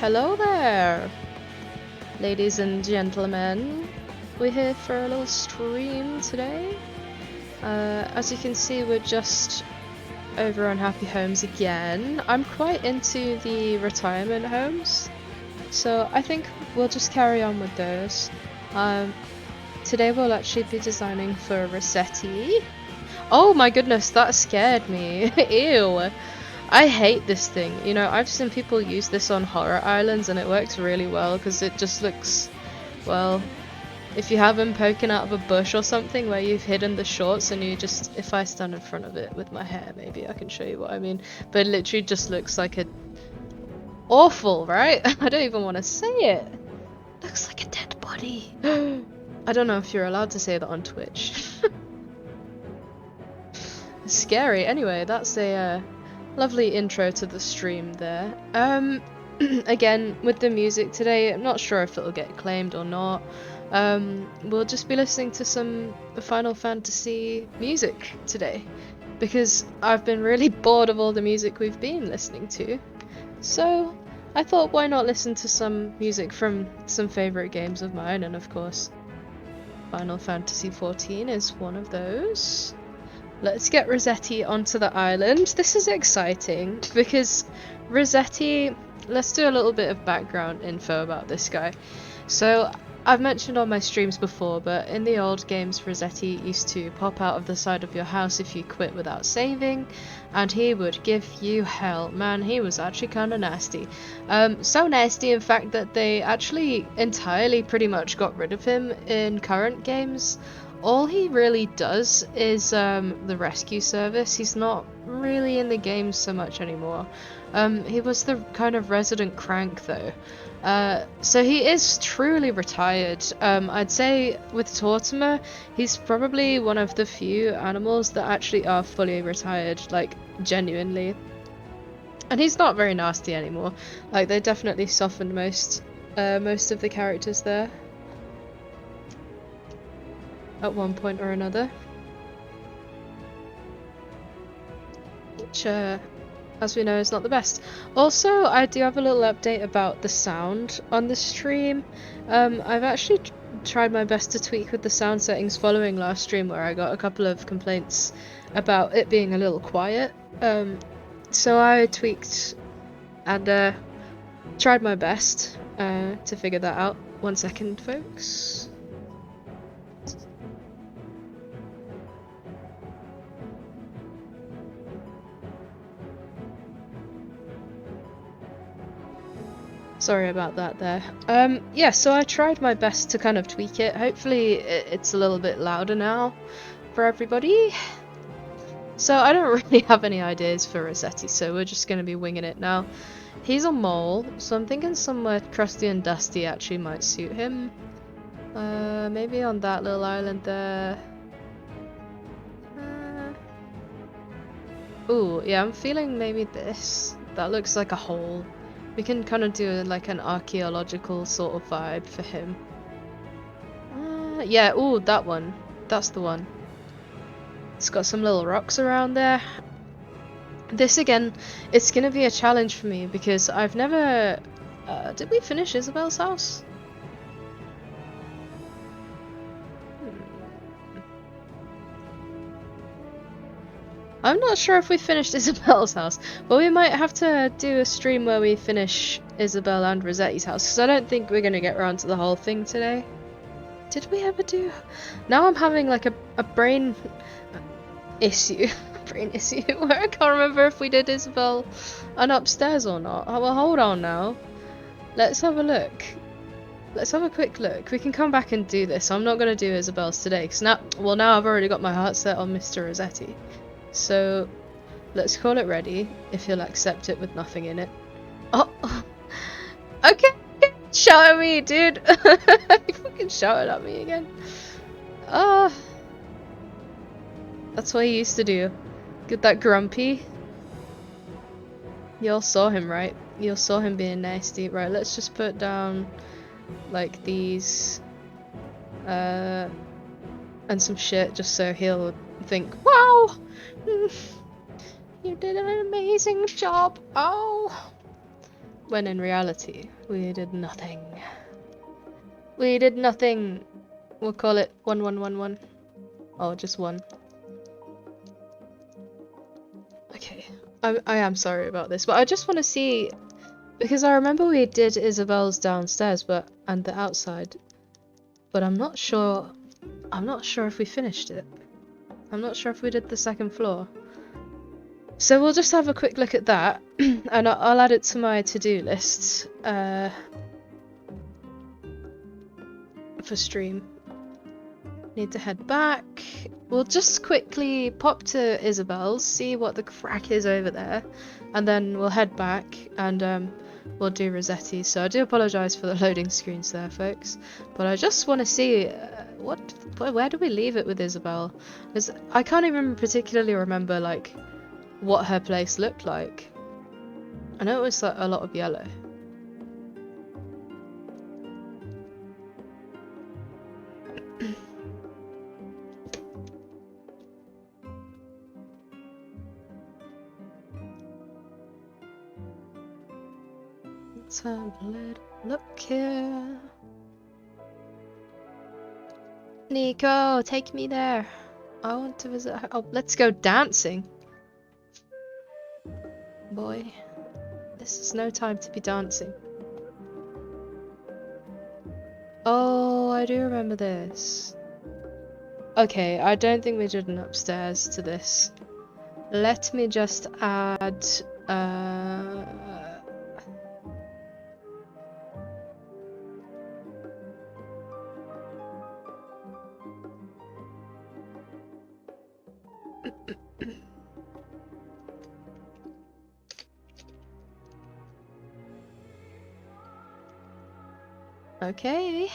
Hello there, ladies and gentlemen. We're here for a little stream today. As you can see, we're just over on Happy Homes again. I'm quite into the retirement homes, so I think we'll just carry on with those. Today we'll actually be designing for RESETTI. Oh my goodness, that scared me. Ew. I hate this thing. You know, I've seen people use this on horror islands and it works really well because it just looks, well, if you have them poking out of a bush or something where you've hidden the shorts and you just, if I stand in front of it with my hair, maybe I can show you what I mean. But it literally just looks like a awful, right? I don't even want to say it. Looks like a dead body. I don't know if you're allowed to say that on Twitch. It's scary. Anyway, that's a lovely intro to the stream there. Again, with the music today, I'm not sure if it'll get claimed or not. We'll just be listening to some Final Fantasy music today, because I've been really bored of all the music we've been listening to. So I thought, why not listen to some music from some favourite games of mine, and of course Final Fantasy XIV is one of those. Let's get RESETTI onto the island. This is exciting because RESETTI, let's do a little bit of background info about this guy. So I've mentioned on my streams before, but in the old games, RESETTI used to pop out of the side of your house if you quit without saving, and he would give you hell. Man, he was actually kind of nasty. So nasty, in fact, that they actually entirely pretty much got rid of him in current games. All he really does is the rescue service. He's not really in the game so much anymore. He was the kind of resident crank though. So he is truly retired. I'd say with Tortimer, he's probably one of the few animals that actually are fully retired, like genuinely. And he's not very nasty anymore. Like, they definitely softened most of the characters there at one point or another, which as we know is not the best. Also, I do have a little update about the sound on the stream. I've actually tried my best to tweak with the sound settings following last stream where I got a couple of complaints about it being a little quiet. So I tweaked and tried my best to figure that out. 1 second, folks. Sorry about that there. Yeah, so I tried my best to kind of tweak it. Hopefully it's a little bit louder now for everybody. So I don't really have any ideas for RESETTI, so we're just going to be winging it now. He's a mole, so I'm thinking somewhere crusty and dusty actually might suit him. Maybe on that little island there. Ooh, yeah, I'm feeling maybe this. That looks like a hole. We can kind of do like an archaeological sort of vibe for him. Yeah, ooh, that one. That's the one. It's got some little rocks around there. This again, it's gonna be a challenge for me because I've never... did we finish Isabel's house? I'm not sure if we finished Isabel's house, but we might have to do a stream where we finish Isabel and RESETTI's house, because I don't think we're going to get around to the whole thing today. Did we ever do... Now I'm having like a brain issue. Brain issue where I can't remember if we did Isabel and upstairs or not. Oh, well, hold on now. Let's have a look. Let's have a quick look. We can come back and do this. I'm not going to do Isabel's today, because now I've already got my heart set on Mr. RESETTI. So, let's call it ready, if he'll accept it with nothing in it. Oh! Okay! Shout at me, dude! You fucking shouted at me again. That's what he used to do. Get that grumpy. You all saw him, right? You all saw him being nasty. Right, let's just put down, like, these, and some shit, just so he'll think, wow! You did an amazing job. Oh, when in reality, we did nothing. We did nothing. We'll call it 1111. Oh, just one. Okay. I am sorry about this, but I just want to see, because I remember we did Isabel's downstairs, and the outside, but I'm not sure if we finished it. I'm not sure if we did the second floor. So we'll just have a quick look at that, and I'll add it to my to-do list for stream. Need to head back. We'll just quickly pop to Isabel's, see what the crack is over there, and then we'll head back and we'll do Resetti. So I do apologise for the loading screens there, folks, but I just want to see where do we leave it with Isabel? Because I can't even particularly remember like what her place looked like. I know it was like a lot of yellow. Let's have a little look here. Nico, take me there. I want to visit her. Oh, let's go dancing. Boy, this is no time to be dancing. Oh, I do remember this. Okay, I don't think we did an upstairs to this. Let me just add okay,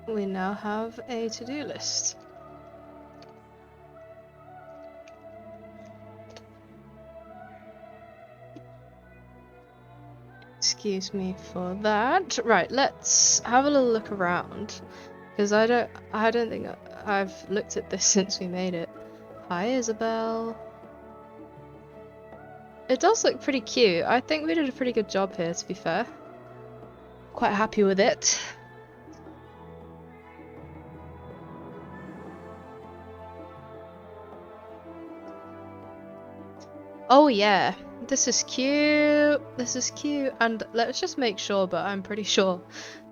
we now have a to-do list. Excuse me for that. Right, let's have a little look around, because I don't think I've looked at this since we made it. Hi, Isabel. It does look pretty cute. I think we did a pretty good job here, to be fair. Quite happy with it. Oh yeah, this is cute. This is cute. And let's just make sure, but I'm pretty sure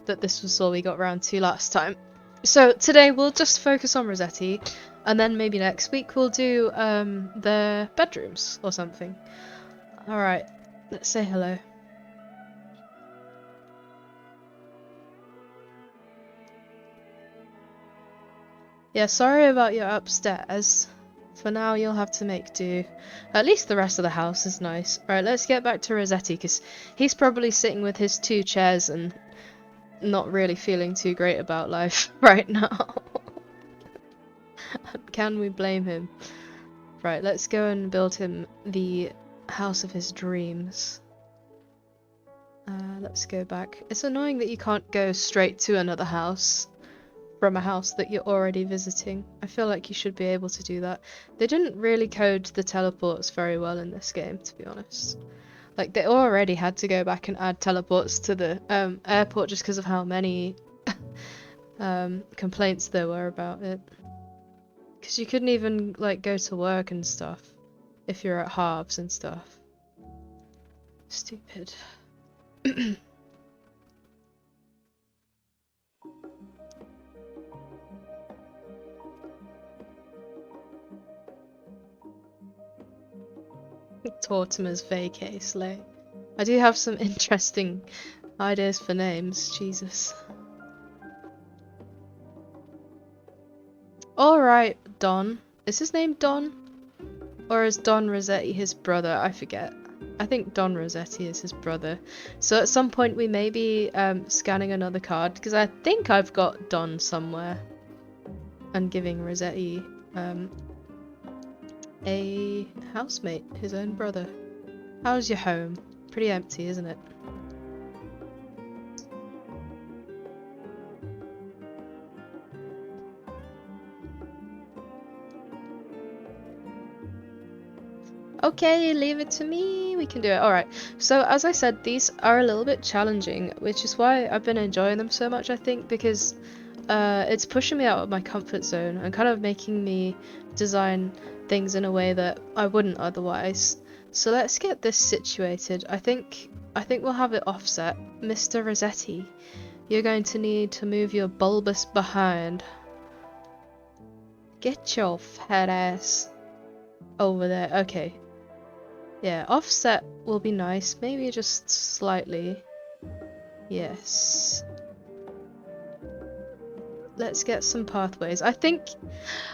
that this was all we got round to last time. So today we'll just focus on Resetti, and then maybe next week we'll do the bedrooms or something. Alright, let's say hello. Yeah, sorry about your upstairs. For now, you'll have to make do. At least the rest of the house is nice. Right, let's get back to Resetti, because he's probably sitting with his 2 chairs and not really feeling too great about life right now. Can we blame him? Right, let's go and build him the house of his dreams. Let's go back. It's annoying that you can't go straight to another house from a house that you're already visiting. I feel like you should be able to do that. They didn't really code the teleports very well in this game, to be honest. Like, they already had to go back and add teleports to the airport just because of how many complaints there were about it. Because you couldn't even, like, go to work and stuff if you're at halves and stuff. Stupid. Tortimer's vacay sleigh. I do have some interesting ideas for names, Jesus. Alright, Don. Is his name Don? Or is Don Resetti his brother? I forget. I think Don Resetti is his brother. So at some point we may be scanning another card, because I think I've got Don somewhere. And giving Resetti a housemate, his own brother. How's your home? Pretty empty, isn't it? Okay, leave it to me. We can do it. Alright, so as I said, these are a little bit challenging, which is why I've been enjoying them so much, I think, because it's pushing me out of my comfort zone and kind of making me design things in a way that I wouldn't otherwise. So let's get this situated. I think we'll have it offset. Mr. Rossetti, you're going to need to move your bulbous behind. Get your fat ass over there. Okay. Yeah, offset will be nice. Maybe just slightly. Yes. Let's get some pathways. I think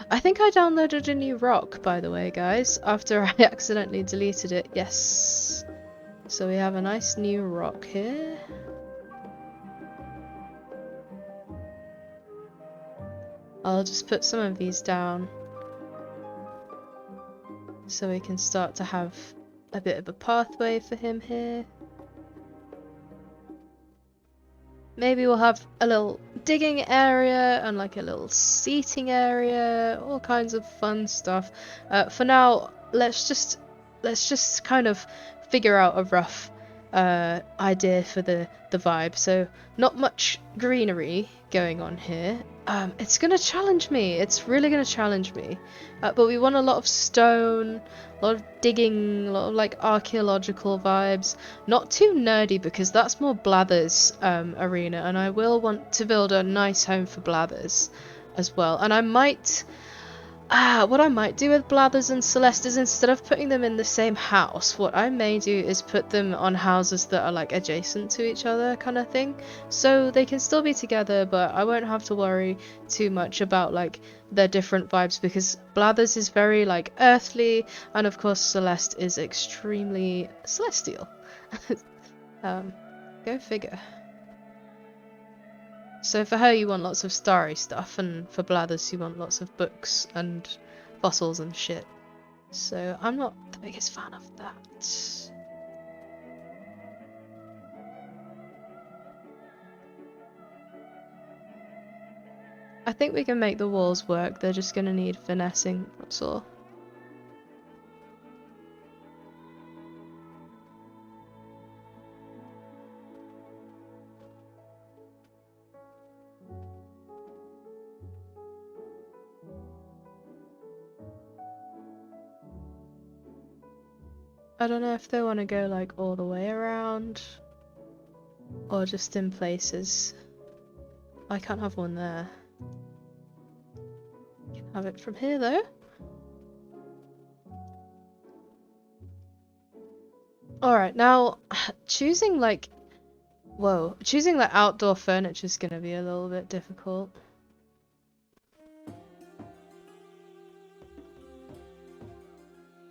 I downloaded a new rock, by the way, guys, after I accidentally deleted it. Yes. So we have a nice new rock here. I'll just put some of these down so we can start to have a bit of a pathway for him here. Maybe we'll have a little digging area and like a little seating area, all kinds of fun stuff. For now, let's just kind of figure out a rough idea for the vibe. So not much greenery going on here. It's gonna challenge me. It's really gonna challenge me. But we want a lot of stone, a lot of digging, a lot of like archaeological vibes. Not too nerdy because that's more Blather's arena, and I will want to build a nice home for Blathers as well. And I might what I might do with Blathers and Celeste is instead of putting them in the same house, what I may do is put them on houses that are like adjacent to each other kind of thing. So they can still be together, but I won't have to worry too much about like their different vibes because Blathers is very like earthly and of course Celeste is extremely celestial. Go figure. So for her you want lots of starry stuff, and for Blathers you want lots of books and fossils and shit. So I'm not the biggest fan of that. I think we can make the walls work, they're just gonna need finessing, that's all. I don't know if they want to go like all the way around or just in places. I can't have one there. You can have it from here though. Alright, now choosing like outdoor furniture is gonna be a little bit difficult.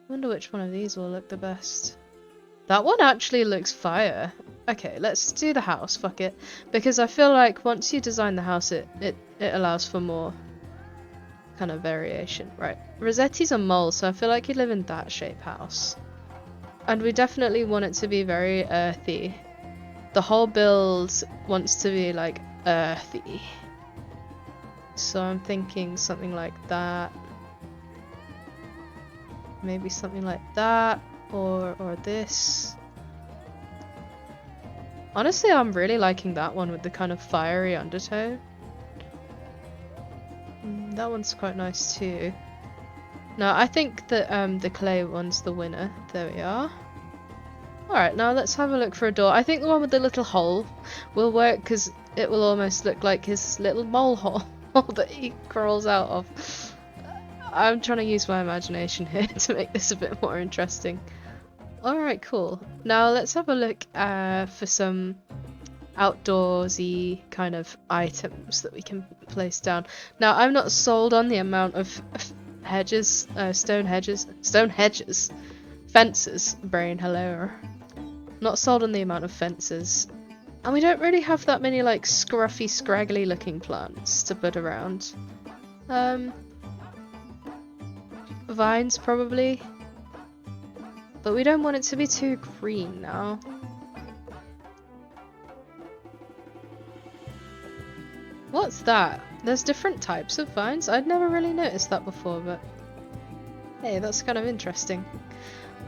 Wonder which one of these will look the best. That one actually looks fire. Okay, let's do the house, fuck it. Because I feel like once you design the house, it allows for more kind of variation. Right, Rosetti's a mole, so I feel like you live in that shape house. And we definitely want it to be very earthy. The whole build wants to be like earthy. So I'm thinking something like that. Maybe something like that, or this. Honestly, I'm really liking that one with the kind of fiery undertone. That one's quite nice too. No, I think that the clay one's the winner. There we are. Alright, now let's have a look for a door. I think the one with the little hole will work because it will almost look like his little mole hole that he crawls out of. I'm trying to use my imagination here to make this a bit more interesting. Alright, cool. Now let's have a look for some outdoorsy kind of items that we can place down. Now I'm not sold on the amount of hedges, stone hedges, fences, brain, hello. Not sold on the amount of fences. And we don't really have that many like scruffy, scraggly looking plants to put around. Vines probably, but we don't want it to be too green now. What's that? There's different types of vines. I'd never really noticed that before, but hey, that's kind of interesting.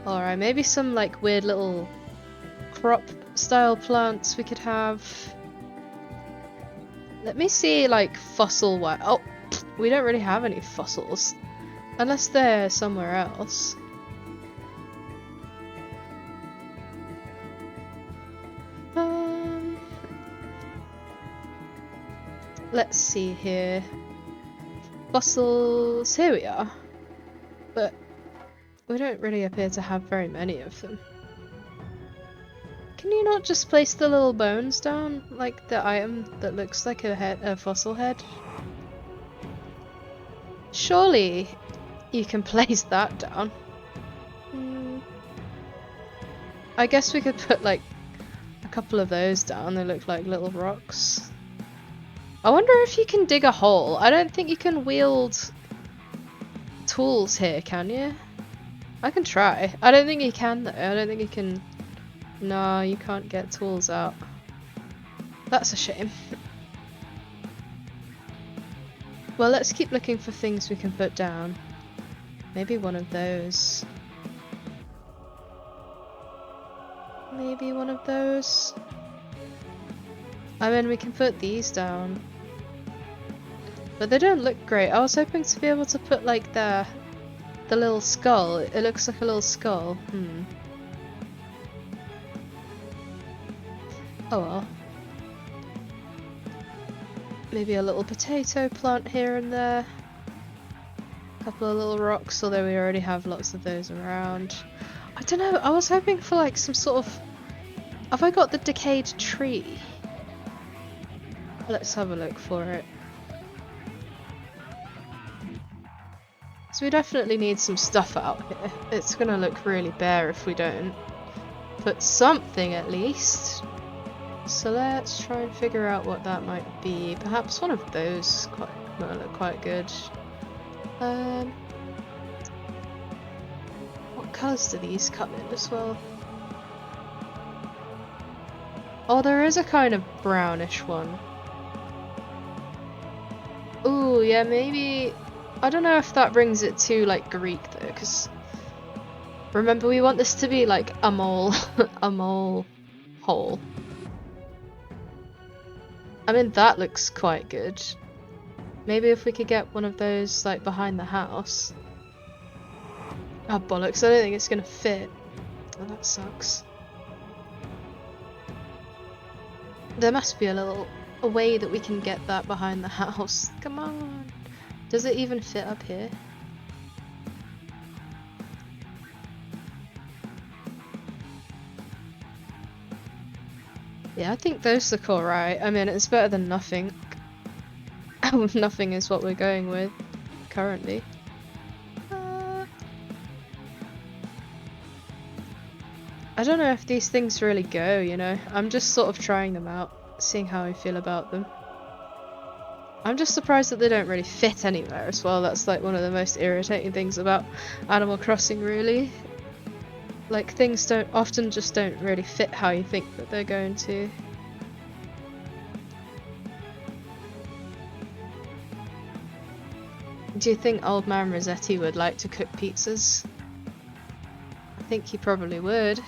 Alright, maybe some like weird little crop style plants we could have. Let me see like fossil what. Oh, we don't really have any fossils. Unless they're somewhere else. Let's see here. Fossils. Here we are. But we don't really appear to have very many of them. Can you not just place the little bones down? Like the item that looks like a head, a fossil head? Surely you can place that down. I guess we could put like a couple of those down. They look like little rocks. I wonder if you can dig a hole. I don't think you can wield tools here, can you? I can try. I don't think you can though. I don't think you can... No, you can't get tools out. That's a shame. Well, let's keep looking for things we can put down. Maybe one of those. Maybe one of those. I mean, we can put these down. But they don't look great. I was hoping to be able to put like the little skull. It looks like a little skull. Oh well. Maybe a little potato plant here and there. A couple of little rocks, although we already have lots of those around. I don't know, I was hoping for like some sort of... Have I got the decayed tree? Let's have a look for it. So we definitely need some stuff out here. It's gonna look really bare if we don't put something at least. So let's try and figure out what that might be. Perhaps one of those might look quite good. What colours do these come in as well? Oh, there is a kind of brownish one. Ooh, yeah, maybe... I don't know if that brings it to like Greek though, because remember we want this to be like a mole, a mole hole. I mean, that looks quite good. Maybe if we could get one of those like behind the house. Oh bollocks, I don't think it's gonna fit. Oh, that sucks. There must be a way that we can get that behind the house. Come on. Does it even fit up here? Yeah, I think those look alright. I mean, it's better than nothing. Nothing is what we're going with currently. I don't know if these things really go, you know. I'm just sort of trying them out, seeing how I feel about them. I'm just surprised that they don't really fit anywhere as well. That's like one of the most irritating things about Animal Crossing, really. Like, things often just don't really fit how you think that they're going to. Do you think old man Rossetti would like to cook pizzas? I think he probably would.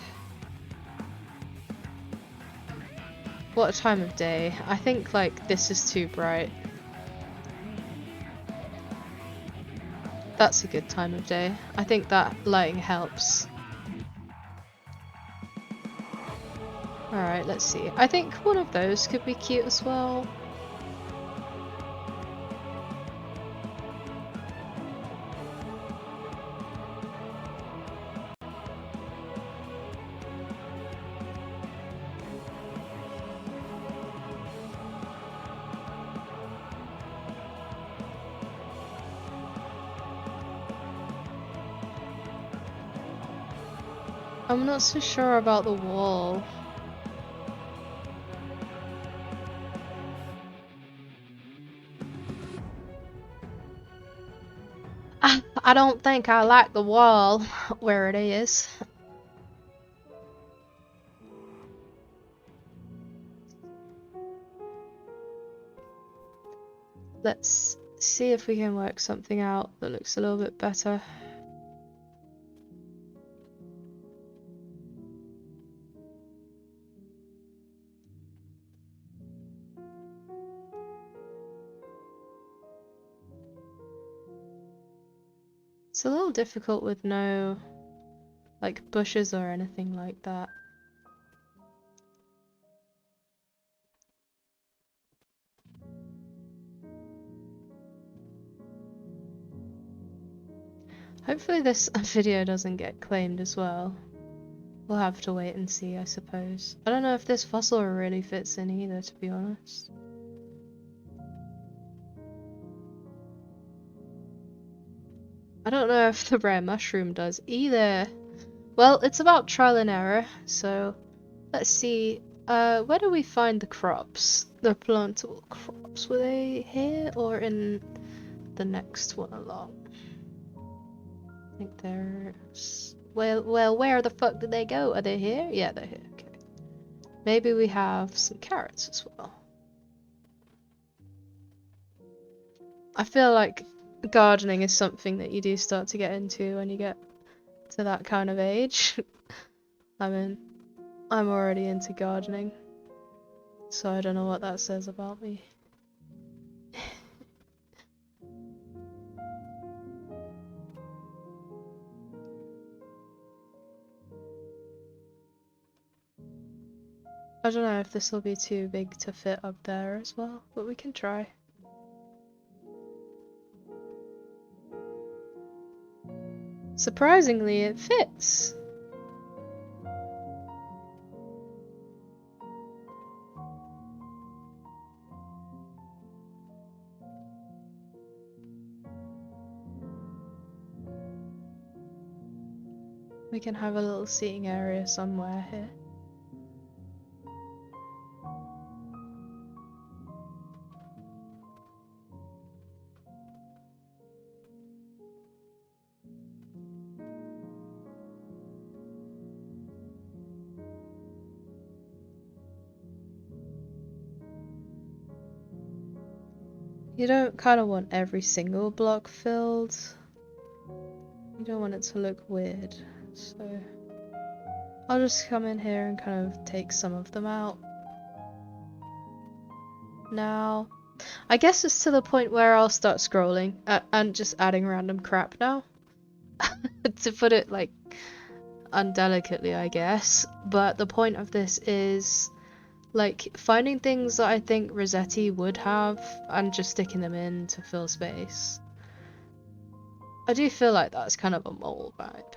What time of day? I think like this is too bright. That's a good time of day. I think that lighting helps. Alright, let's see. I think one of those could be cute as well. I'm not so sure about the wall. I don't think I like the wall where it is. Let's see if we can work something out that looks a little bit better. It's a little difficult with no, like, bushes or anything like that. Hopefully this video doesn't get claimed as well. We'll have to wait and see, I suppose. I don't know if this fossil really fits in either, to be honest. I don't know if the rare mushroom does either. Well, it's about trial and error, so let's see. Where do we find the crops? The plantable crops. Were they here or in the next one along? I think there's... Well, where the fuck did they go? Are they here? Yeah, they're here. Okay. Maybe we have some carrots as well. I feel like gardening is something that you do start to get into when you get to that kind of age. I mean, I'm already into gardening, so I don't know what that says about me. I don't know if this will be too big to fit up there as well, but we can try. Surprisingly, it fits! We can have a little seating area somewhere here. You don't kind of want every single block filled. You don't want it to look weird, so I'll just come in here and kind of take some of them out. Now, I guess it's to the point where I'll start scrolling and just adding random crap now. To put it like undelicately, I guess. But the point of this is like finding things that I think Rossetti would have and just sticking them in to fill space. I do feel like that's kind of a mole vibe.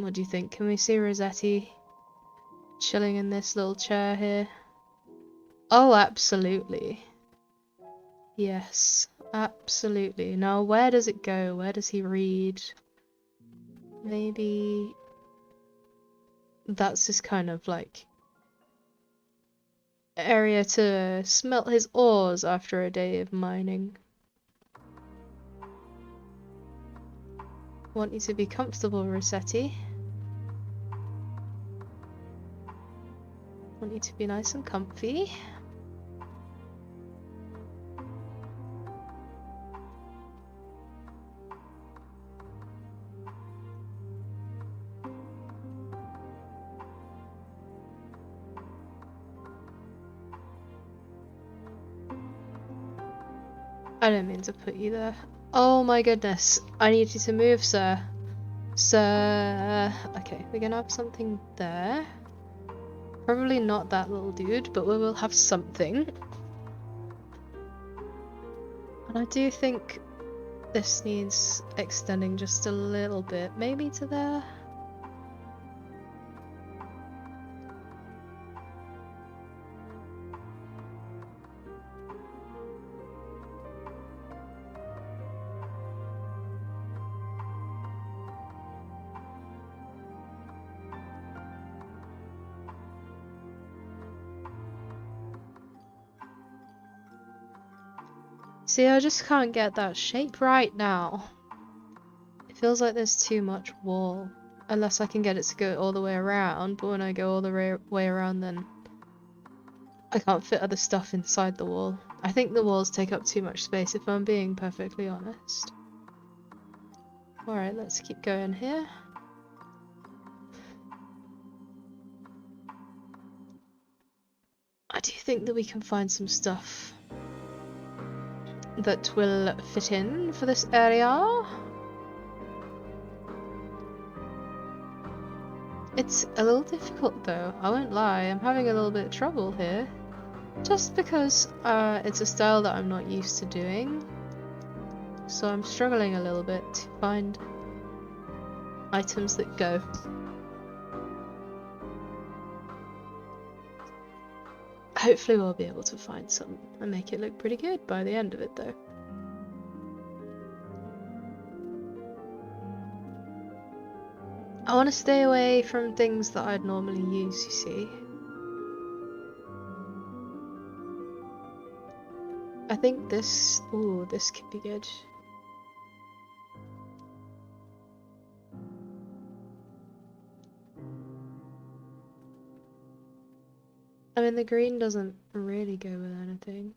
What do you think? Can we see Rossetti chilling in this little chair here? Oh, absolutely. Yes, absolutely. Now, where does it go? Where does he read? Maybe that's his kind of like area to smelt his ores after a day of mining. Want you to be comfortable, Rossetti. Want you to be nice and comfy. I don't mean to put you there. Oh my goodness. I need you to move, sir. Sir. Okay, we're gonna have something there. Probably not that little dude, but we will have something. And I do think this needs extending just a little bit. Maybe to there? See, I just can't get that shape right now. It feels like there's too much wall. Unless I can get it to go all the way around, but when I go all the way around then I can't fit other stuff inside the wall. I think the walls take up too much space if I'm being perfectly honest. Alright, let's keep going here. I do think that we can find some stuff that will fit in for this area. It's a little difficult though, I won't lie, I'm having a little bit of trouble here. Just because it's a style that I'm not used to doing. So I'm struggling a little bit to find items that go. Hopefully we'll be able to find some and make it look pretty good by the end of it though. I want to stay away from things that I'd normally use, you see. I think this... ooh, this could be good. I mean, the green doesn't really go with anything.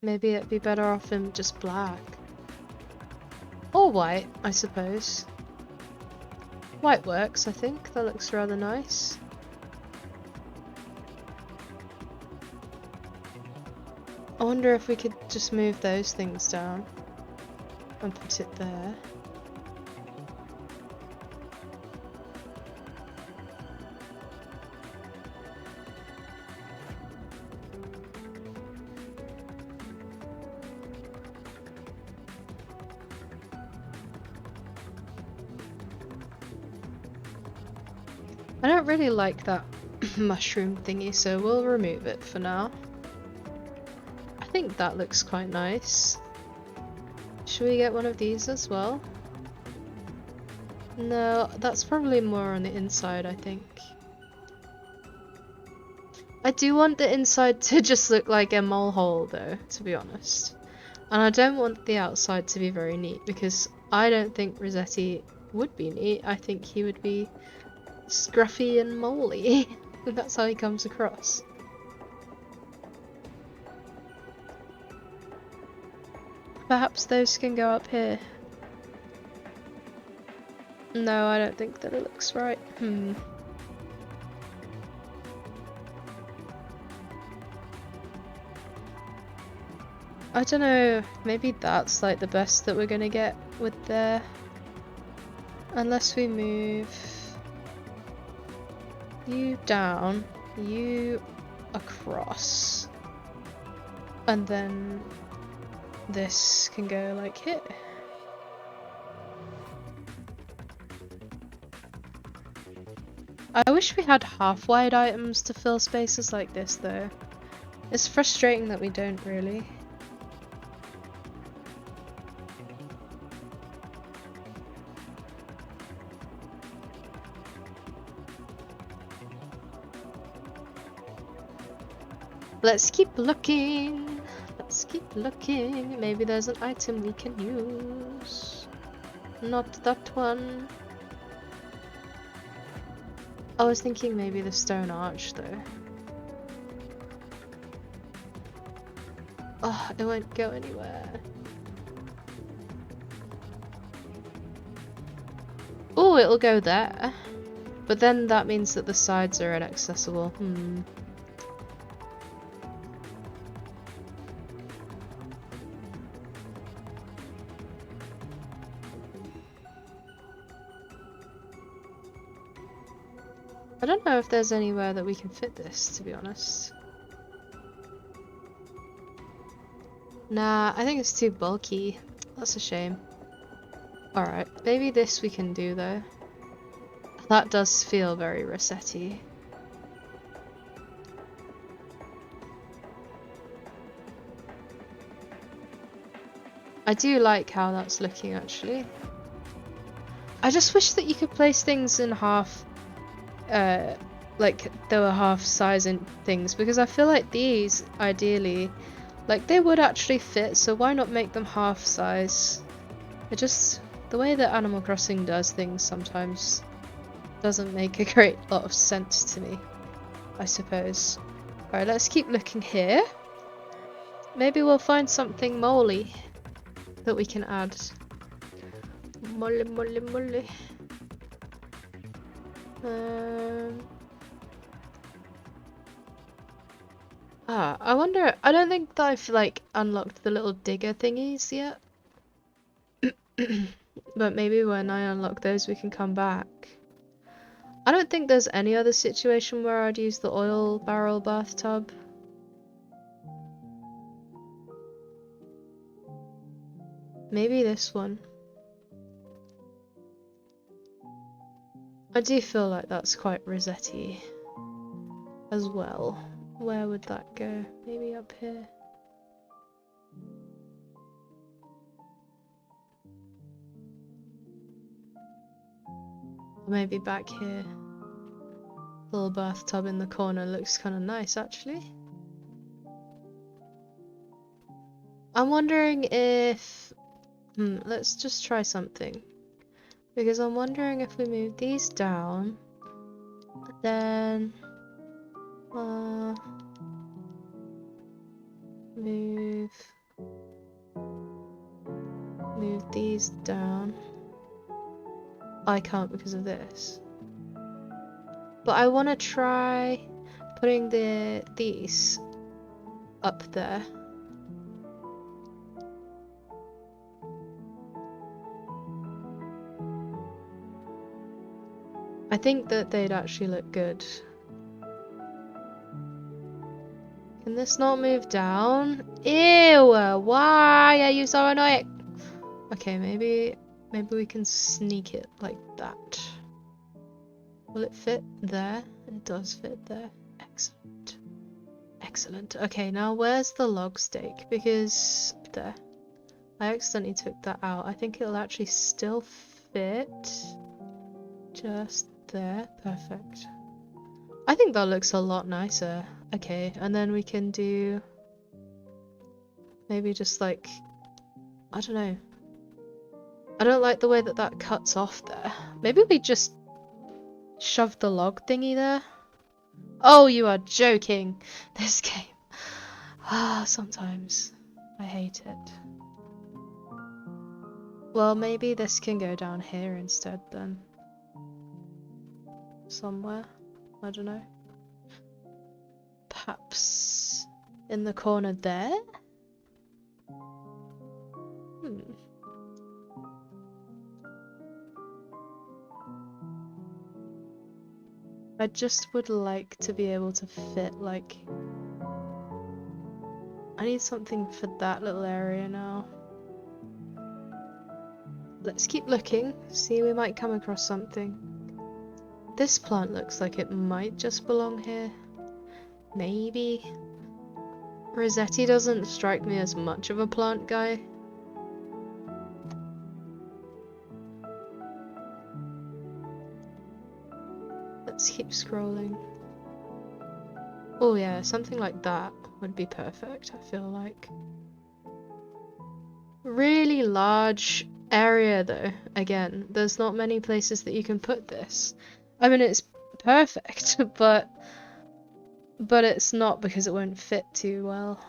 Maybe it'd be better off in just black. Or white, I suppose. White works, I think. That looks rather nice. I wonder if we could just move those things down and put it there. I don't really like that mushroom thingy, so we'll remove it for now. I think that looks quite nice. Should we get one of these as well? No, that's probably more on the inside, I think. I do want the inside to just look like a mole hole though, to be honest. And I don't want the outside to be very neat, because I don't think Resetti would be neat. I think he would be scruffy and moly. That's how he comes across. Perhaps those can go up here. No, I don't think that it looks right. I don't know, maybe that's like the best that we're gonna get with there. Unless we move you down, you across, and then this can go like here. I wish we had half-wide items to fill spaces like this though. It's frustrating that we don't really. Let's keep looking. Let's keep looking. Maybe there's an item we can use. Not that one. I was thinking maybe the stone arch though. Oh, it won't go anywhere. Oh, it'll go there. But then that means that the sides are inaccessible. I don't know if there's anywhere that we can fit this, to be honest. Nah, I think it's too bulky. That's a shame. Alright, maybe this we can do though. That does feel very Resetti. I do like how that's looking actually. I just wish that you could place things in half, like there were half size in things, because I feel like these, ideally, like they would actually fit, so why not make them half size? It just, the way that Animal Crossing does things sometimes doesn't make a great lot of sense to me, I suppose. Alright, let's keep looking here. Maybe we'll find something moly that we can add. Moly, moly, moly. Ah, I wonder, I don't think that I've like unlocked the little digger thingies yet. But maybe when I unlock those we can come back. I don't think there's any other situation where I'd use the oil barrel bathtub. Maybe this one. I do feel like that's quite RESETTI as well. Where would that go? Maybe up here. Or maybe back here. Little bathtub in the corner looks kind of nice actually. I'm wondering if... let's just try something. Because I'm wondering if we move these down, then... move these down. I can't because of this. But I want to try putting these up there. I think that they'd actually look good. Can this not move down? Ew! Why are you so annoying? Okay, maybe we can sneak it like that. Will it fit there? It does fit there. Excellent. Excellent. Okay, now where's the log stake? Because there. I accidentally took that out. I think it'll actually still fit. Just there. Perfect. I think that looks a lot nicer. Okay, and then we can do maybe just like, I don't know. I don't like the way that that cuts off there. Maybe we just shove the log thingy there. Oh, you are joking. This game. Ah, sometimes I hate it. Well, maybe this can go down here instead then. Somewhere. I don't know. Perhaps in the corner there? I just would like to be able to fit, like... I need something for that little area now. Let's keep looking, see, we might come across something. This plant looks like it might just belong here. Maybe. RESETTI doesn't strike me as much of a plant guy. Let's keep scrolling. Oh yeah, something like that would be perfect, I feel like. Really large area though. Again, there's not many places that you can put this. I mean, it's perfect, but it's not because it won't fit too well.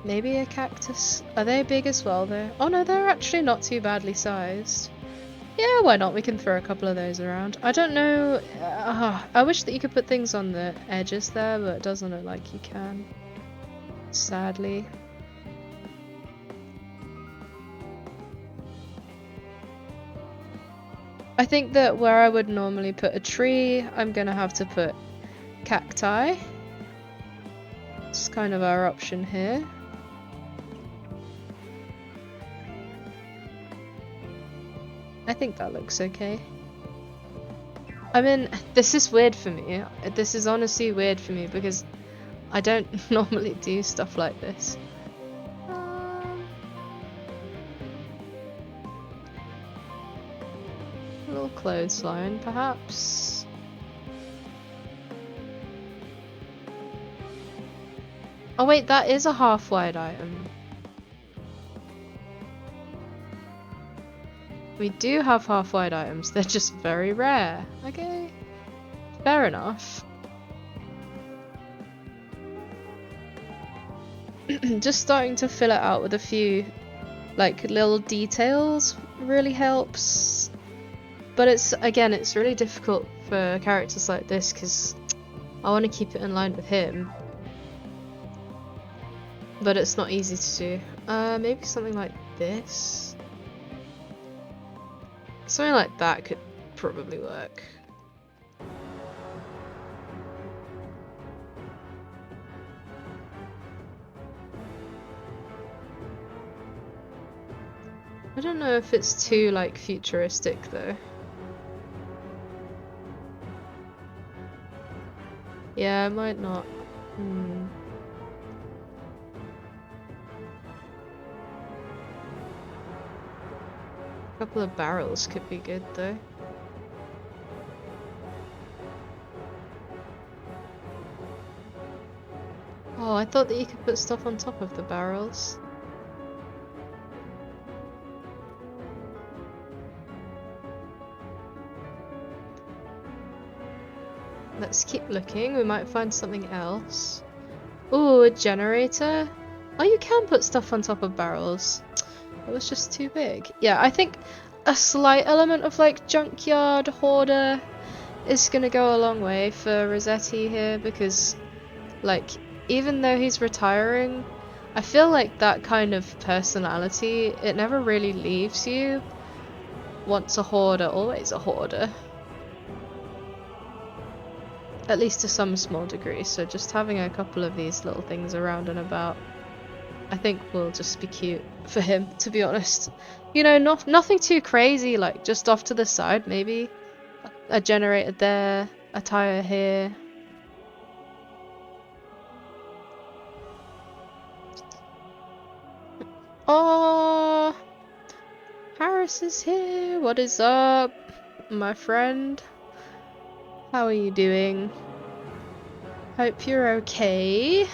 Maybe a cactus? Are they big as well though? Oh no, they're actually not too badly sized. Yeah, why not? We can throw a couple of those around. I don't know... I wish that you could put things on the edges there, but it doesn't look like you can. Sadly. I think that where I would normally put a tree, I'm gonna have to put cacti. It's kind of our option here. I think that looks okay. I mean, this is weird for me. This is honestly weird for me because I don't normally do stuff like this. A little clothesline, perhaps. Oh wait, that is a half-wide item. We do have half-wide items, they're just very rare. Okay, fair enough. Just starting to fill it out with a few like little details really helps. But it's really difficult for characters like this because I want to keep it in line with him. But it's not easy to do. Maybe something like this. Something like that could probably work. I don't know if it's too like futuristic though. Yeah, it might not. A couple of barrels could be good though. Oh, I thought that you could put stuff on top of the barrels. Let's keep looking, we might find something else. Ooh, a generator? Oh, you can put stuff on top of barrels. It was just too big. Yeah, I think a slight element of like junkyard hoarder is gonna go a long way for Resetti here because like even though he's retiring, I feel like that kind of personality, it never really leaves you. Once a hoarder, always a hoarder. At least to some small degree, so just having a couple of these little things around and about I think will just be cute for him, to be honest. You know, nothing too crazy, like just off to the side maybe. A generator there, a tire here. Oh, Harris is here. What is up, my friend? How are you doing? Hope you're okay.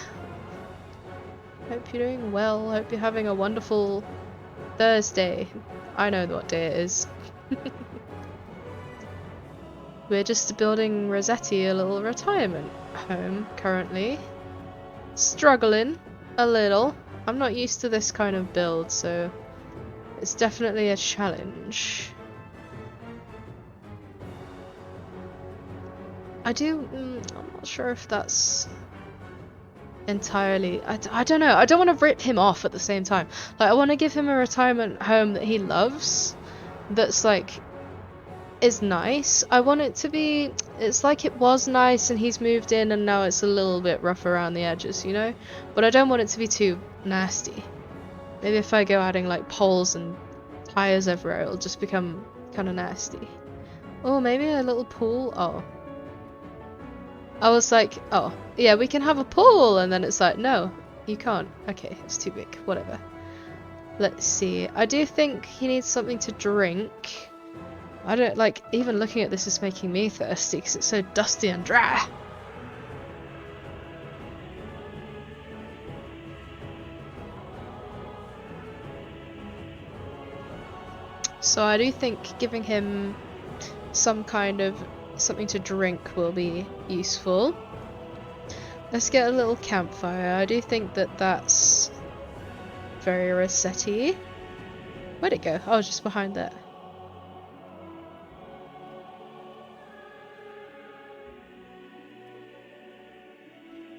Hope you're doing well. Hope you're having a wonderful Thursday. I know what day it is. We're just building Resetti a little retirement home currently. Struggling a little. I'm not used to this kind of build, so it's definitely a challenge. I'm not sure if that's entirely, I don't know, I don't want to rip him off at the same time. Like, I want to give him a retirement home that he loves, that's like, is nice. I want it to be, it's like it was nice and he's moved in and now it's a little bit rough around the edges, you know? But I don't want it to be too nasty. Maybe if I go adding like poles and tires everywhere, it'll just become kind of nasty. Oh, maybe a little pool? Oh. I was like, oh, yeah, we can have a pool, and then it's like, no, you can't. Okay, it's too big, whatever. Let's see. I do think he needs something to drink. I don't, like, even looking at this is making me thirsty, because it's so dusty and dry. So I do think giving him some kind of something to drink will be useful. Let's get a little campfire. I do think that that's very Resetti. Where'd it go? Oh, just behind that.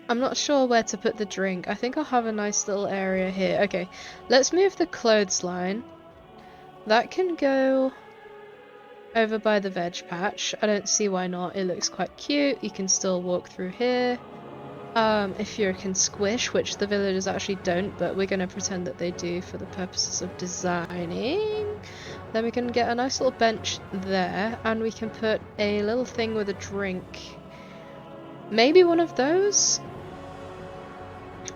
I'm not sure where to put the drink. I think I'll have a nice little area here. Okay, let's move the clothesline. That can go over by the veg patch. I don't see why not. It looks quite cute. You can still walk through here. If you can squish, which the villagers actually don't, but we're going to pretend that they do for the purposes of designing. Then we can get a nice little bench there, and we can put a little thing with a drink. Maybe one of those?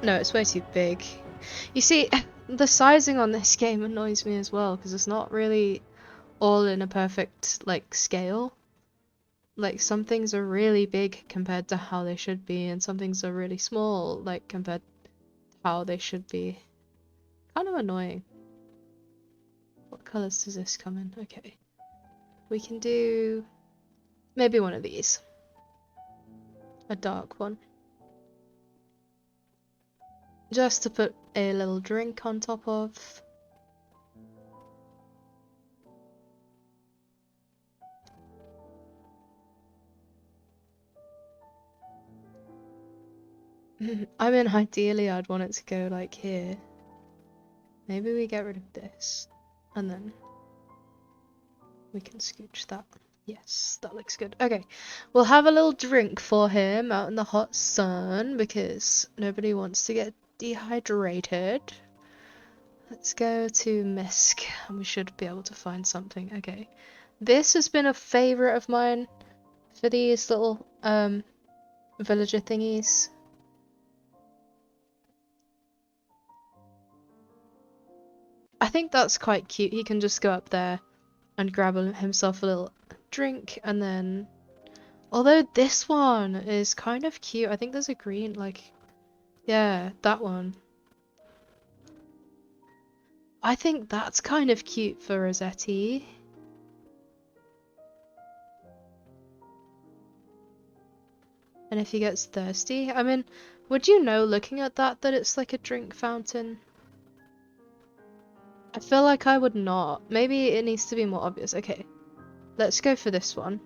No, it's way too big. You see, the sizing on this game annoys me as well, because it's not really all in a perfect, like, scale. Like, some things are really big compared to how they should be, and some things are really small, like, compared to how they should be. Kind of annoying. What colours does this come in? Okay. We can do maybe one of these. A dark one. Just to put a little drink on top of. I mean, ideally I'd want it to go like here. Maybe we get rid of this. And then we can scooch that. Yes, that looks good. Okay, we'll have a little drink for him out in the hot sun because nobody wants to get dehydrated. Let's go to Misk and we should be able to find something. Okay, this has been a favorite of mine for these little villager thingies. I think that's quite cute. He can just go up there and grab himself a little drink and then... Although this one is kind of cute. I think there's a green, like... Yeah, that one. I think that's kind of cute for Rosetti. And if he gets thirsty, I mean, would you know looking at that it's like a drink fountain? I feel like I would not. Maybe it needs to be more obvious. Okay, let's go for this one.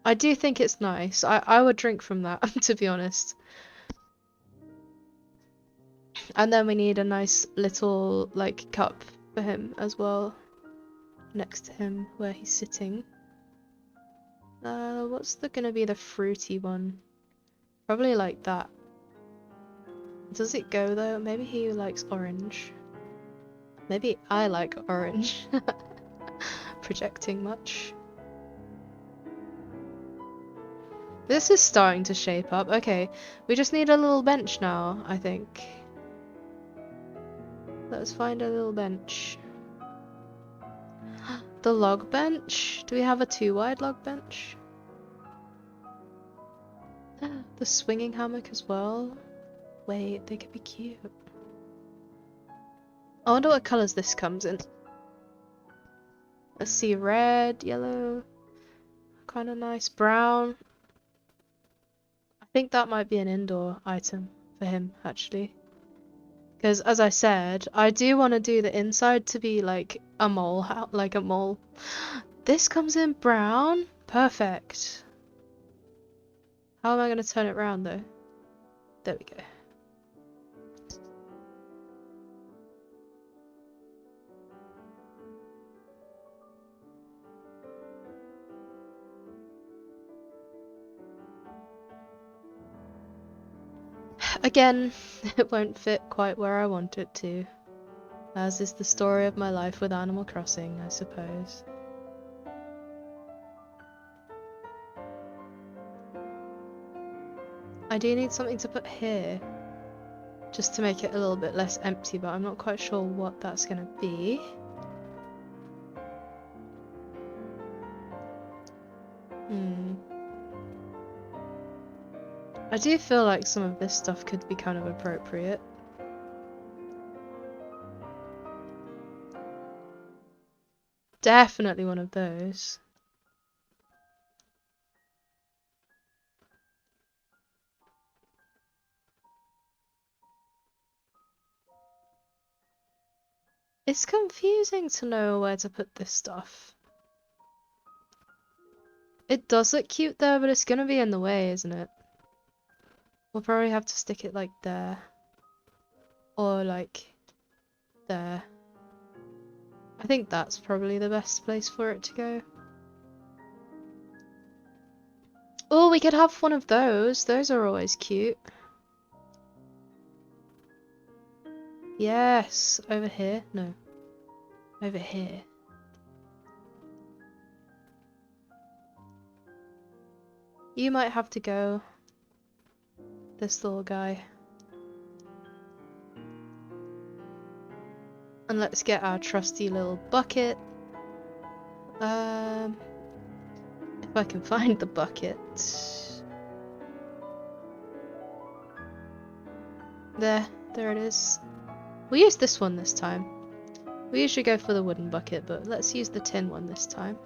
I do think it's nice. I would drink from that, to be honest. And then we need a nice little, like, cup for him as well. Next to him, where he's sitting. What's gonna be the fruity one? Probably like that. Does it go though? Maybe he likes orange. Maybe I like orange. Projecting much. This is starting to shape up. Okay, we just need a little bench now, I think. Let's find a little bench. The log bench? Do we have a 2-wide log bench? The swinging hammock as well? Wait, they could be cute. I wonder what colours this comes in. Let's see, red, yellow, kind of nice, brown. I think that might be an indoor item for him, actually. Because, as I said, I do want to do the inside to be like a mole, like a mole. This comes in brown? Perfect. How am I going to turn it around, though? There we go. Again, it won't fit quite where I want it to. As is the story of my life with Animal Crossing, I suppose. I do need something to put here. Just to make it a little bit less empty, but I'm not quite sure what that's gonna be. I do feel like some of this stuff could be kind of appropriate. Definitely one of those. It's confusing to know where to put this stuff. It does look cute there, but it's gonna be in the way, isn't it? We'll probably have to stick it like there. Or like there. I think that's probably the best place for it to go. Oh, we could have one of those. Those are always cute. Yes, over here. No. Over here. You might have to go. This little guy. And let's get our trusty little bucket. If I can find the bucket. There it is. We'll use this one this time. We usually go for the wooden bucket, but let's use the tin one this time.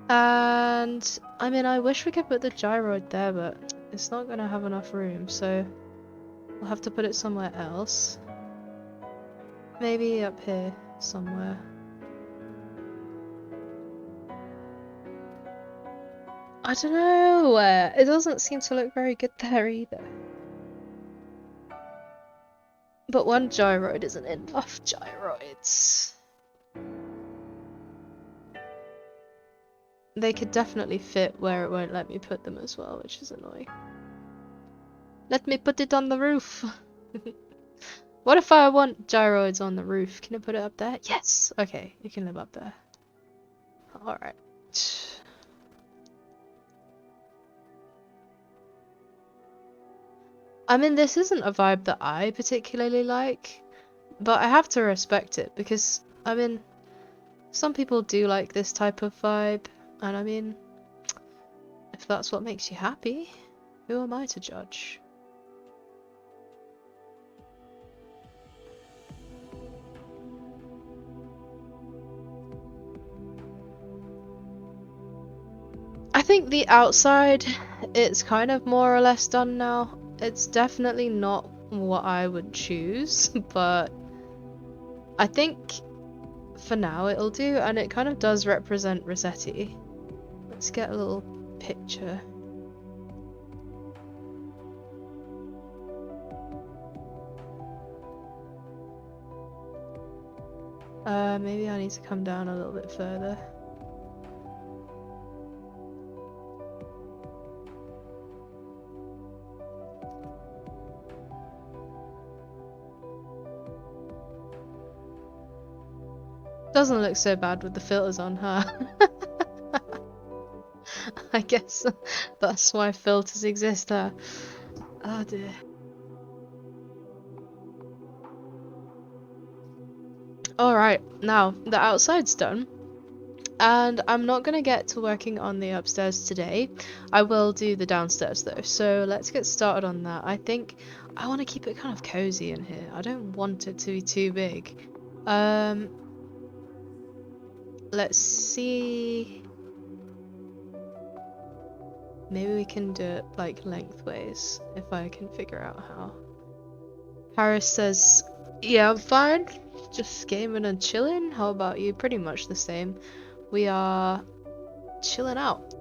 And I mean, I wish we could put the gyroid there, but it's not gonna have enough room, so we'll have to put it somewhere else. Maybe up here somewhere. I don't know. It doesn't seem to look very good there either. But one gyroid isn't enough gyroids. They could definitely fit where it won't let me put them as well, which is annoying. Let me put it on the roof. What if I want gyroids on the roof? Can I put it up there? Yes! Okay, you can live up there. Alright. I mean, this isn't a vibe that I particularly like, but I have to respect it because, I mean, some people do like this type of vibe, and I mean, if that's what makes you happy, who am I to judge? I think the outside, it's kind of more or less done now. It's definitely not what I would choose, but I think for now it'll do, and it kind of does represent Resetti. Let's get a little picture. Maybe I need to come down a little bit further. Doesn't look so bad with the filters on, huh? I guess that's why filters exist, huh? Oh dear. Alright, now the outside's done. And I'm not gonna get to working on the upstairs today. I will do the downstairs though. So let's get started on that. I think I want to keep it kind of cozy in here. I don't want it to be too big. Let's see. Maybe we can do it like lengthways if I can figure out how. Harris says, yeah, I'm fine. Just gaming and chilling. How about you? Pretty much the same. We are chilling out.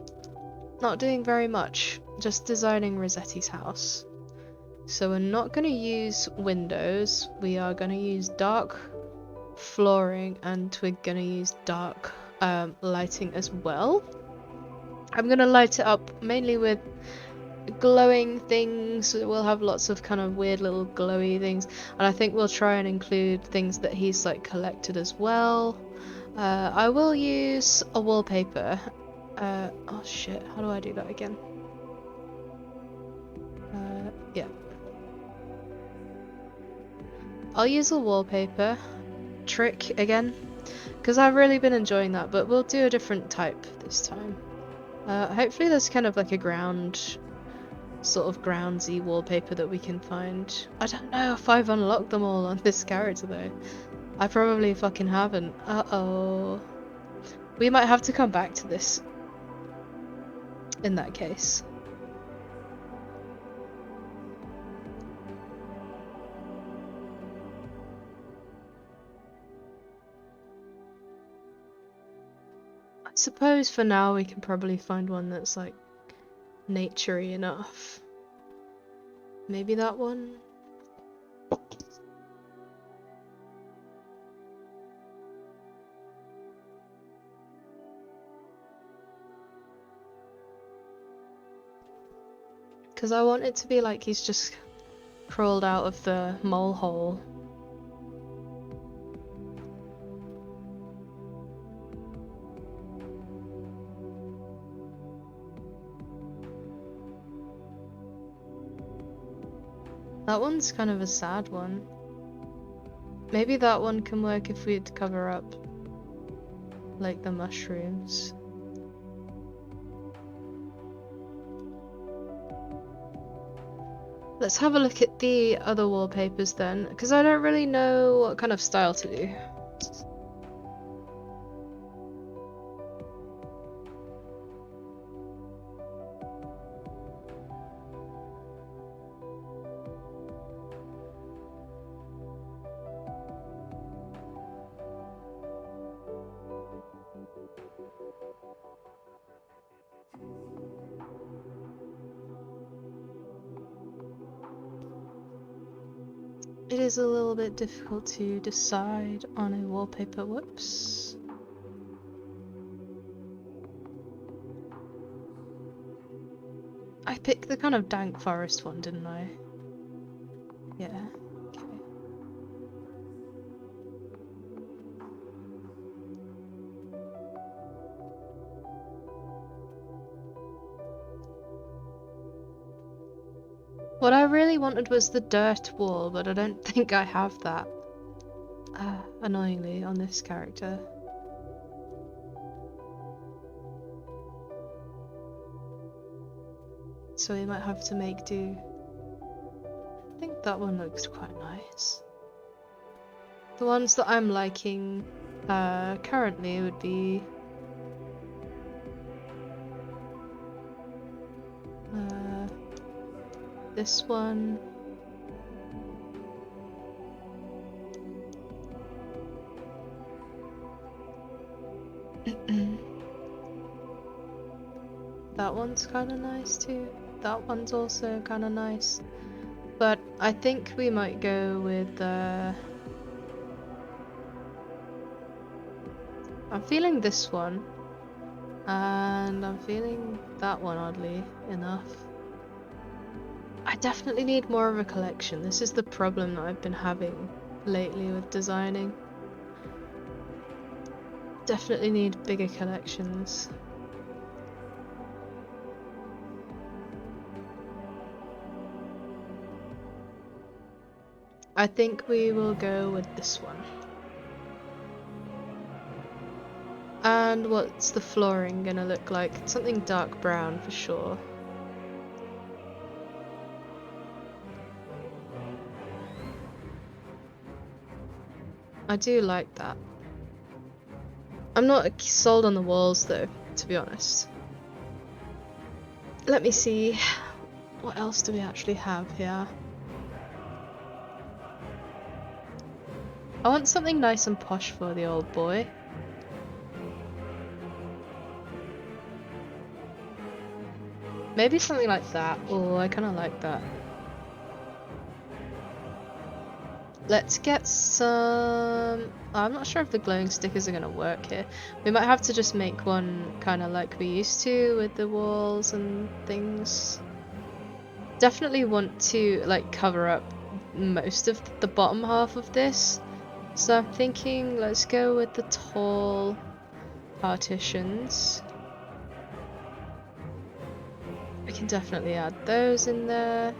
Not doing very much. Just designing Resetti's house. So we're not going to use windows. We are going to use dark flooring, and we're going to use dark lighting as well. I'm going to light it up mainly with glowing things. We'll have lots of kind of weird little glowy things, and I think we'll try and include things that he's like collected as well. I will use a wallpaper. Oh shit, how do I do that again? Yeah. I'll use a wallpaper trick again, because I've really been enjoying that, but we'll do a different type this time. Hopefully there's kind of like a sort of groundsy wallpaper that we can find. I don't know if I've unlocked them all on this character though. I probably fucking haven't. Uh-oh. We might have to come back to this in that case. I suppose for now we can probably find one that's like naturey enough. Maybe that one? Because I want it to be like he's just crawled out of the mole hole. That one's kind of a sad one. Maybe that one can work if we'd cover up like the mushrooms. Let's have a look at the other wallpapers then, because I don't really know what kind of style to do. It is a little bit difficult to decide on a wallpaper. Whoops. I picked the kind of dank forest one, didn't I? Yeah. Okay. What I really wanted was the dirt wall, but I don't think I have that. Annoyingly, on this character. So we might have to make do. I think that one looks quite nice. The ones that I'm liking currently would be this one. That one's kind of nice too. That one's also kind of nice. But I think we might go with I'm feeling this one. And I'm feeling that one, oddly enough. I definitely need more of a collection. This is the problem that I've been having lately with designing. Definitely need bigger collections. I think we will go with this one. And what's the flooring gonna look like? Something dark brown for sure. I do like that. I'm not sold on the walls though, to be honest. Let me see. What else do we actually have here? I want something nice and posh for the old boy. Maybe something like that. Oh, I kind of like that. Let's get some... I'm not sure if the glowing stickers are going to work here. We might have to just make one kind of like we used to with the walls and things. Definitely want to like cover up most of the bottom half of this. So I'm thinking let's go with the tall partitions. We can definitely add those in there.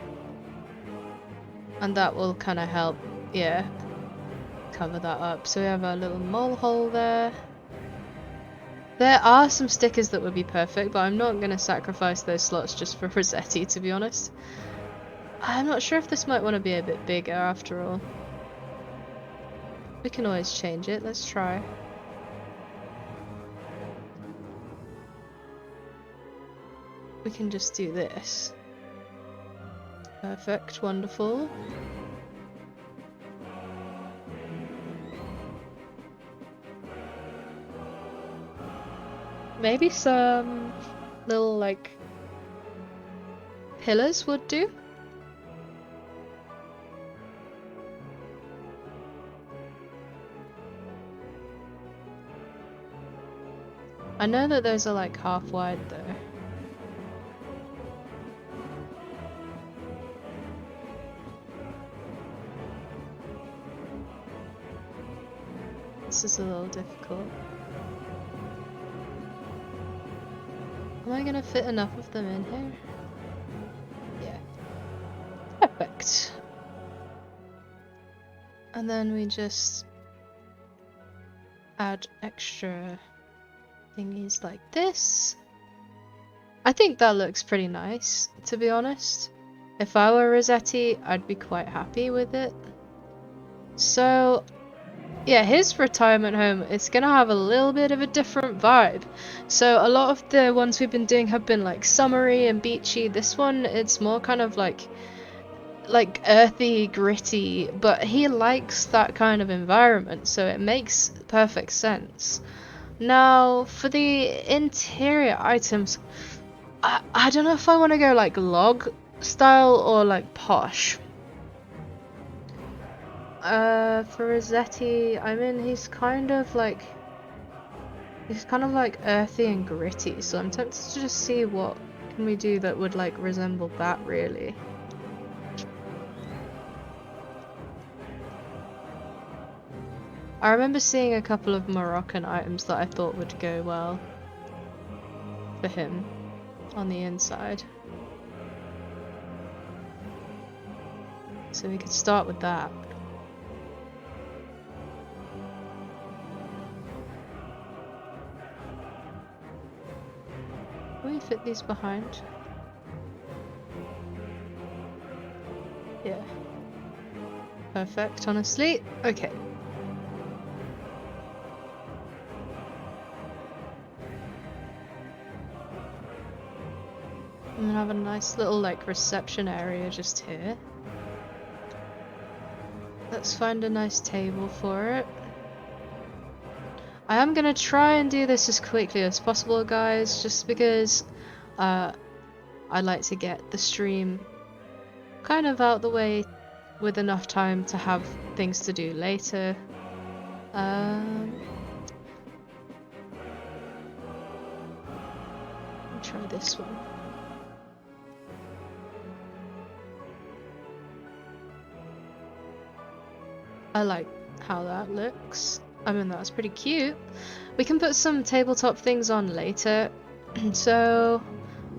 And that will kind of help, yeah, cover that up. So we have our little mole hole there. There are some stickers that would be perfect, but I'm not going to sacrifice those slots just for Rossetti, to be honest. I'm not sure if this might want to be a bit bigger after all. We can always change it. Let's try. We can just do this. Perfect, wonderful. Maybe some little like pillars would do. I know that those are like half wide though. This is a little difficult. Am I gonna fit enough of them in here? Yeah. Perfect. And then we just add extra thingies like this. I think that looks pretty nice, to be honest. If I were Rossetti, I'd be quite happy with it. So, yeah, his retirement home is gonna have a little bit of a different vibe. So a lot of the ones we've been doing have been like summery and beachy. This one, it's more kind of like earthy, gritty, but he likes that kind of environment, so it makes perfect sense. Now, for the interior items, I don't know if I want to go like log style or like posh. For Rossetti, I mean, he's kind of like earthy and gritty, so I'm tempted to just see what can we do that would like resemble that really. I remember seeing a couple of Moroccan items that I thought would go well for him on the inside. So we could start with that. Can we fit these behind? Yeah. Perfect, honestly. Okay. I'm gonna have a nice little like reception area just here. Let's find a nice table for it. I am gonna try and do this as quickly as possible, guys, just because I like to get the stream kind of out the way with enough time to have things to do later. Try this one. I like how that looks. I mean, that's pretty cute. We can put some tabletop things on later. So,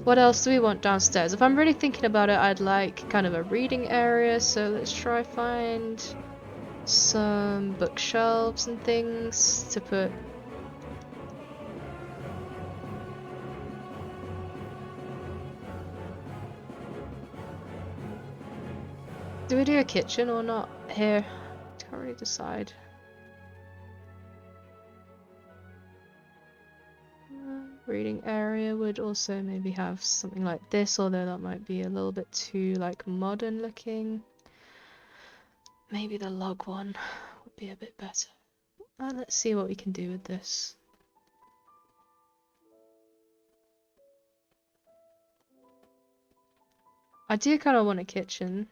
what else do we want downstairs? If I'm really thinking about it, I'd like kind of a reading area. So let's try find some bookshelves and things to put. Do we do a kitchen or not here? Can't really decide. Reading area would also maybe have something like this, although that might be a little bit too like modern looking. Maybe the log one would be a bit better. Let's see what we can do with this. I do kind of want a kitchen.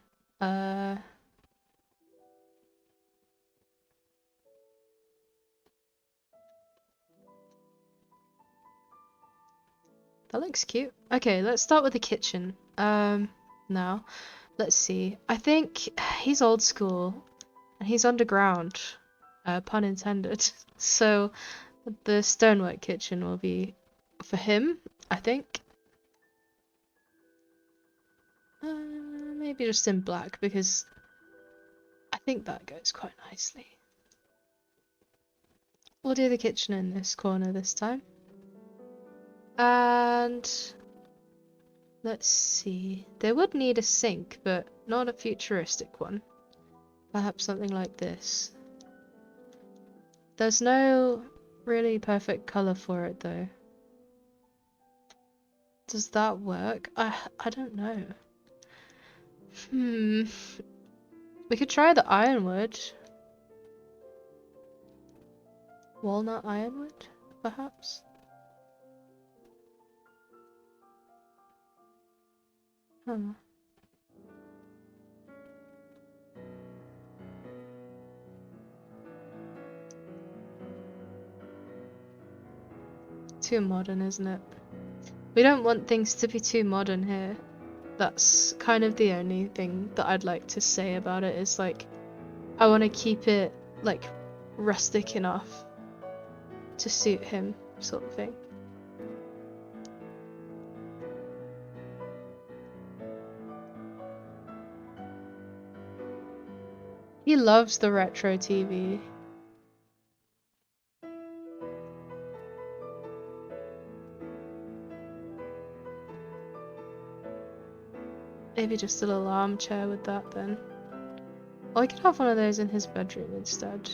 That looks cute. Okay, let's start with the kitchen. Now, let's see. I think he's old school and he's underground, pun intended. So the stonework kitchen will be for him, I think. Maybe just in black because I think that goes quite nicely. We'll do the kitchen in this corner this time. And let's see. They would need a sink, but not a futuristic one. Perhaps something like this. There's no really perfect color for it though. Does that work? I don't know. We could try the ironwood. Walnut ironwood, perhaps? Huh. Too modern, isn't it? We don't want things to be too modern here. That's kind of the only thing that I'd like to say about it, is like I want to keep it like rustic enough to suit him, sort of thing. He loves the retro TV. Maybe just a little armchair with that then. Or I could have one of those in his bedroom instead.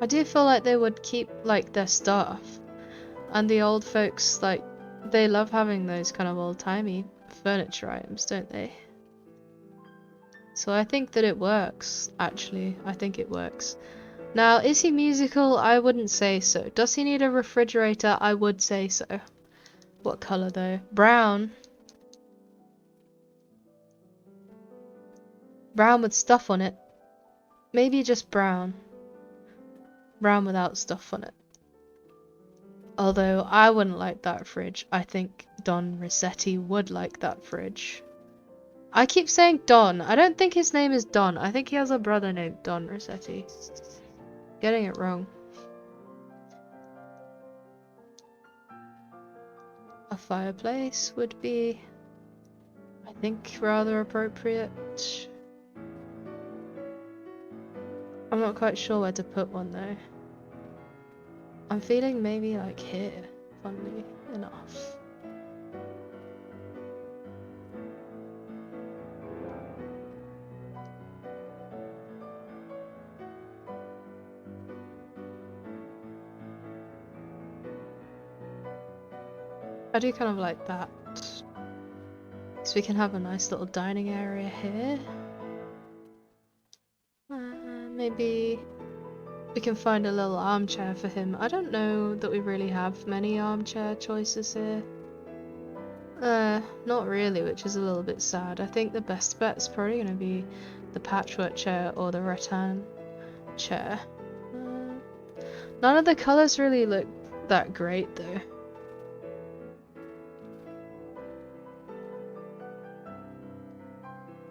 I do feel like they would keep like their stuff. And the old folks, like, they love having those kind of old-timey furniture items, don't they? So I think that it works, actually. I think it works. Now, is he musical? I wouldn't say so. Does he need a refrigerator? I would say so. What colour though? Brown. Brown with stuff on it. Maybe just brown. Brown without stuff on it. Although I wouldn't like that fridge. I think Don Rossetti would like that fridge. I keep saying Don. I don't think his name is Don. I think he has a brother named Don Rossetti. Getting it wrong. A fireplace would be, I think, rather appropriate. I'm not quite sure where to put one though. I'm feeling maybe like here, funnily enough. I do kind of like that. So we can have a nice little dining area here. Maybe we can find a little armchair for him. I don't know that we really have many armchair choices here. Not really, which is a little bit sad. I think the best bet's probably going to be the patchwork chair or the rattan chair. None of the colours really look that great though.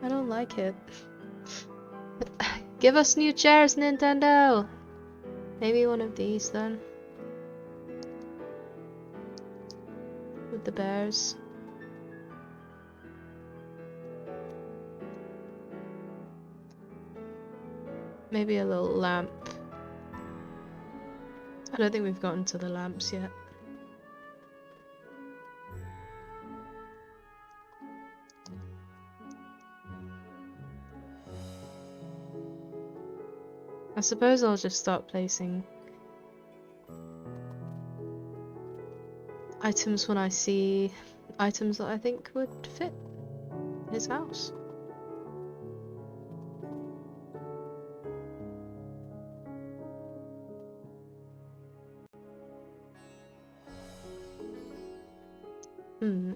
I don't like it. Give us new chairs, Nintendo! Maybe one of these then. With the bears. Maybe a little lamp. I don't think we've gotten to the lamps yet. I suppose I'll just start placing items when I see items that I think would fit his house.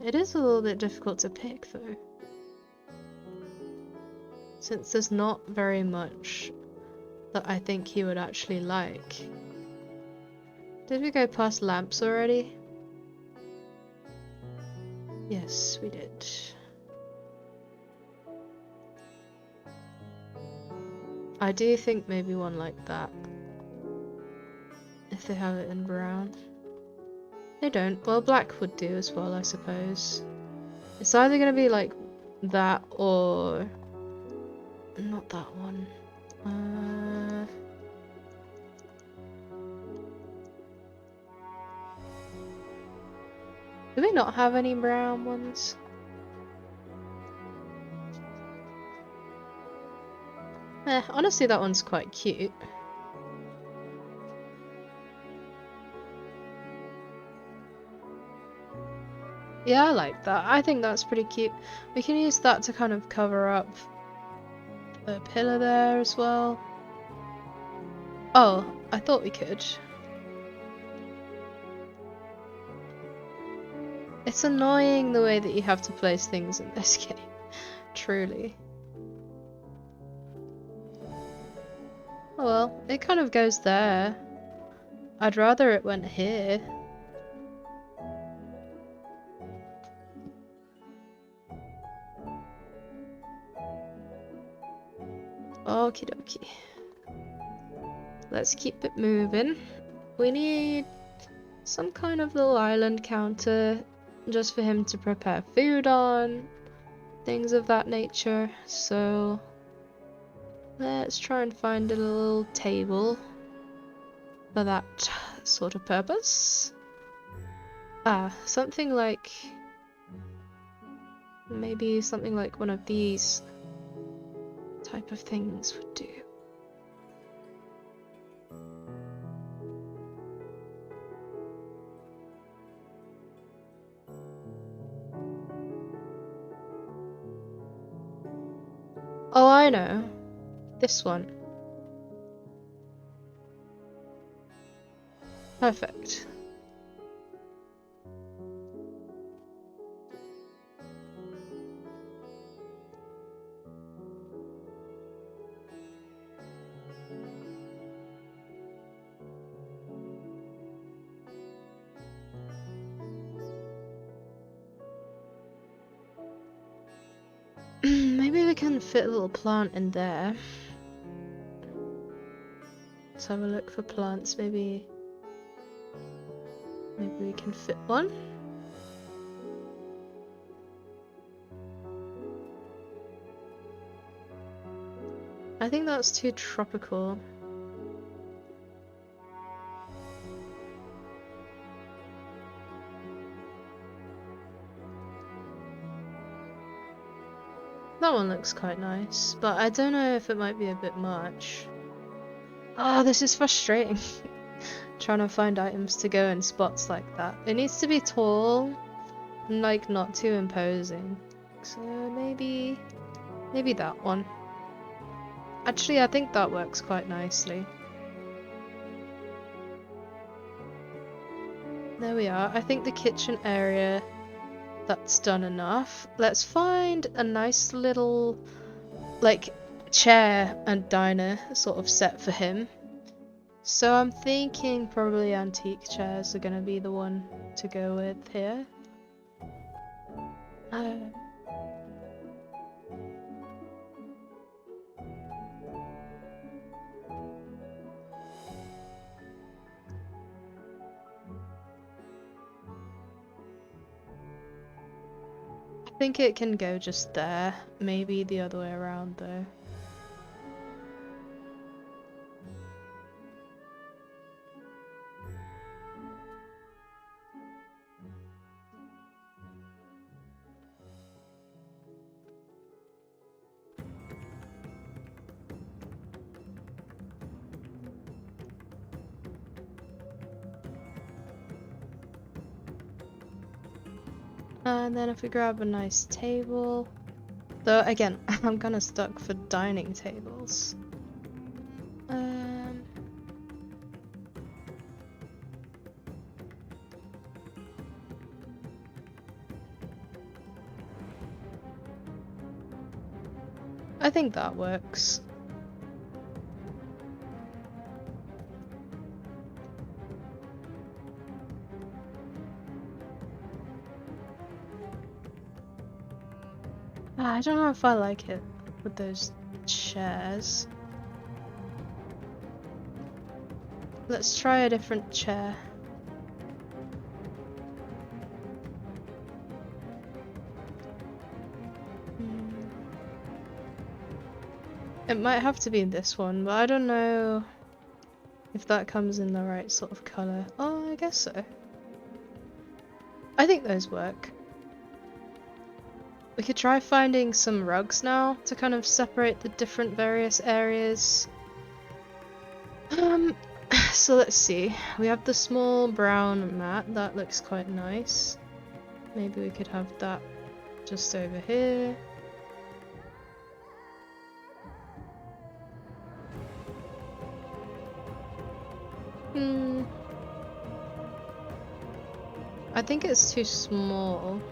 It is a little bit difficult to pick though, since there's not very much that I think he would actually like. Did we go past lamps already? Yes, we did. I do think maybe one like that. If they have it in brown. They don't. Well, black would do as well, I suppose. It's either going to be like that or... not that one. Do we not have any brown ones? Honestly, that one's quite cute. Yeah, I like that. I think that's pretty cute. We can use that to kind of cover up the pillar there as well. Oh, I thought we could. It's annoying the way that you have to place things in this game. Truly. Oh well, it kind of goes there. I'd rather it went here. Okie dokie. Let's keep it moving. We need some kind of little island counter just for him to prepare food on. Things of that nature. So let's try and find a little table for that sort of purpose. Something like... maybe something like one of these type of things would do. Oh, I know. This one. Perfect. we can fit a little plant in there. Let's have a look for plants. Maybe we can fit one. I think that's too tropical. That one looks quite nice, but I don't know if it might be a bit much. Oh, this is frustrating. Trying to find items to go in spots like that. It needs to be tall and like not too imposing. So maybe that one. Actually, I think that works quite nicely. There we are. I think the kitchen area, that's done enough. Let's find a nice little like chair and diner sort of set for him. So I'm thinking probably antique chairs are gonna be the one to go with here. I think it can go just there. Maybe the other way around though. And then if we grab a nice table, though again, I'm kinda stuck for dining tables. I think that works. I don't know if I like it with those chairs. Let's try a different chair. It might have to be this one, but I don't know if that comes in the right sort of colour. Oh, I guess so. I think those work. We could try finding some rugs now to kind of separate the different various areas. So let's see. We have the small brown mat. That looks quite nice. Maybe we could have that just over here. I think it's too small.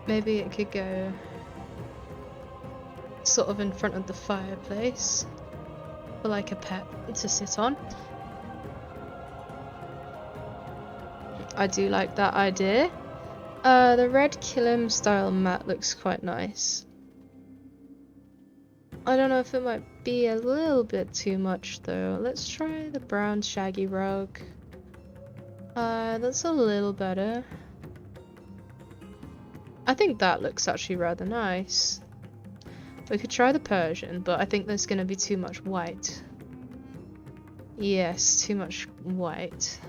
Maybe it could go sort of in front of the fireplace for like a pet to sit on. I do like that idea. The red kilim style mat looks quite nice. I don't know if it might be a little bit too much though. Let's try the brown shaggy rug. That's a little better. I think that looks actually rather nice. We could try the Persian, but I think there's going to be too much white. Yes, too much white.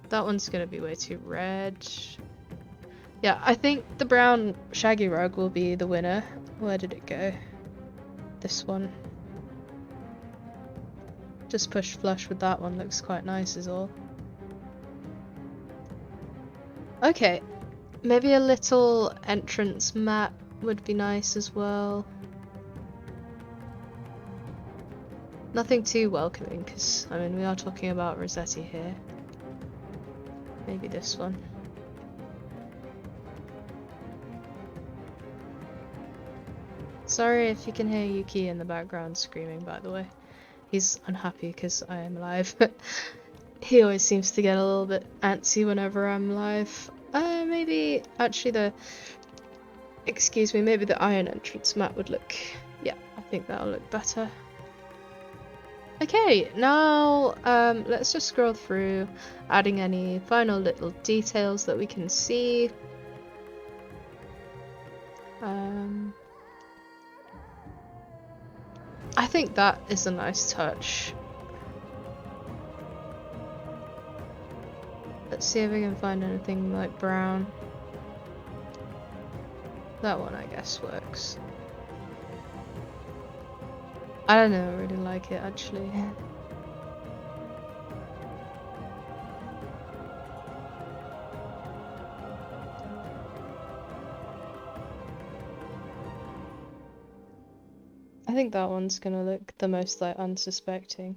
That one's going to be way too red. Yeah, I think the brown shaggy rug will be the winner. Where did it go? This one. Just push flush with that one, looks quite nice is all. Okay, maybe a little entrance mat would be nice as well. Nothing too welcoming, because, I mean, we are talking about Rossetti here. Maybe this one. Sorry if you can hear Yuki in the background screaming, by the way. He's unhappy because I am live. He always seems to get a little bit antsy whenever I'm live. Maybe actually excuse me, maybe the iron entrance map would look, yeah, I think that'll look better. Okay, now let's just scroll through, adding any final little details that we can see. I think that is a nice touch. Let's see if we can find anything like brown. That one I guess works. I don't know, I really like it actually. I think that one's gonna look the most like unsuspecting.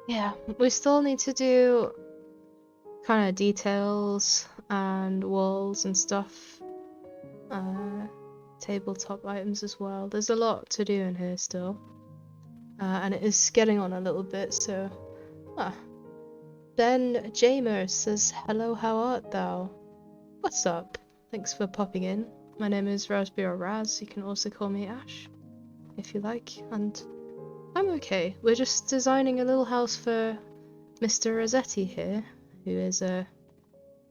Yeah, we still need to do kind of details and walls and stuff. Tabletop items as well. There's a lot to do in here still. And it is getting on a little bit, so... Ben Jamer says, "Hello, how art thou?" What's up? Thanks for popping in. My name is Raspberry or Raz. You can also call me Ash, if you like, and I'm okay. We're just designing a little house for Mr. Resetti here, who is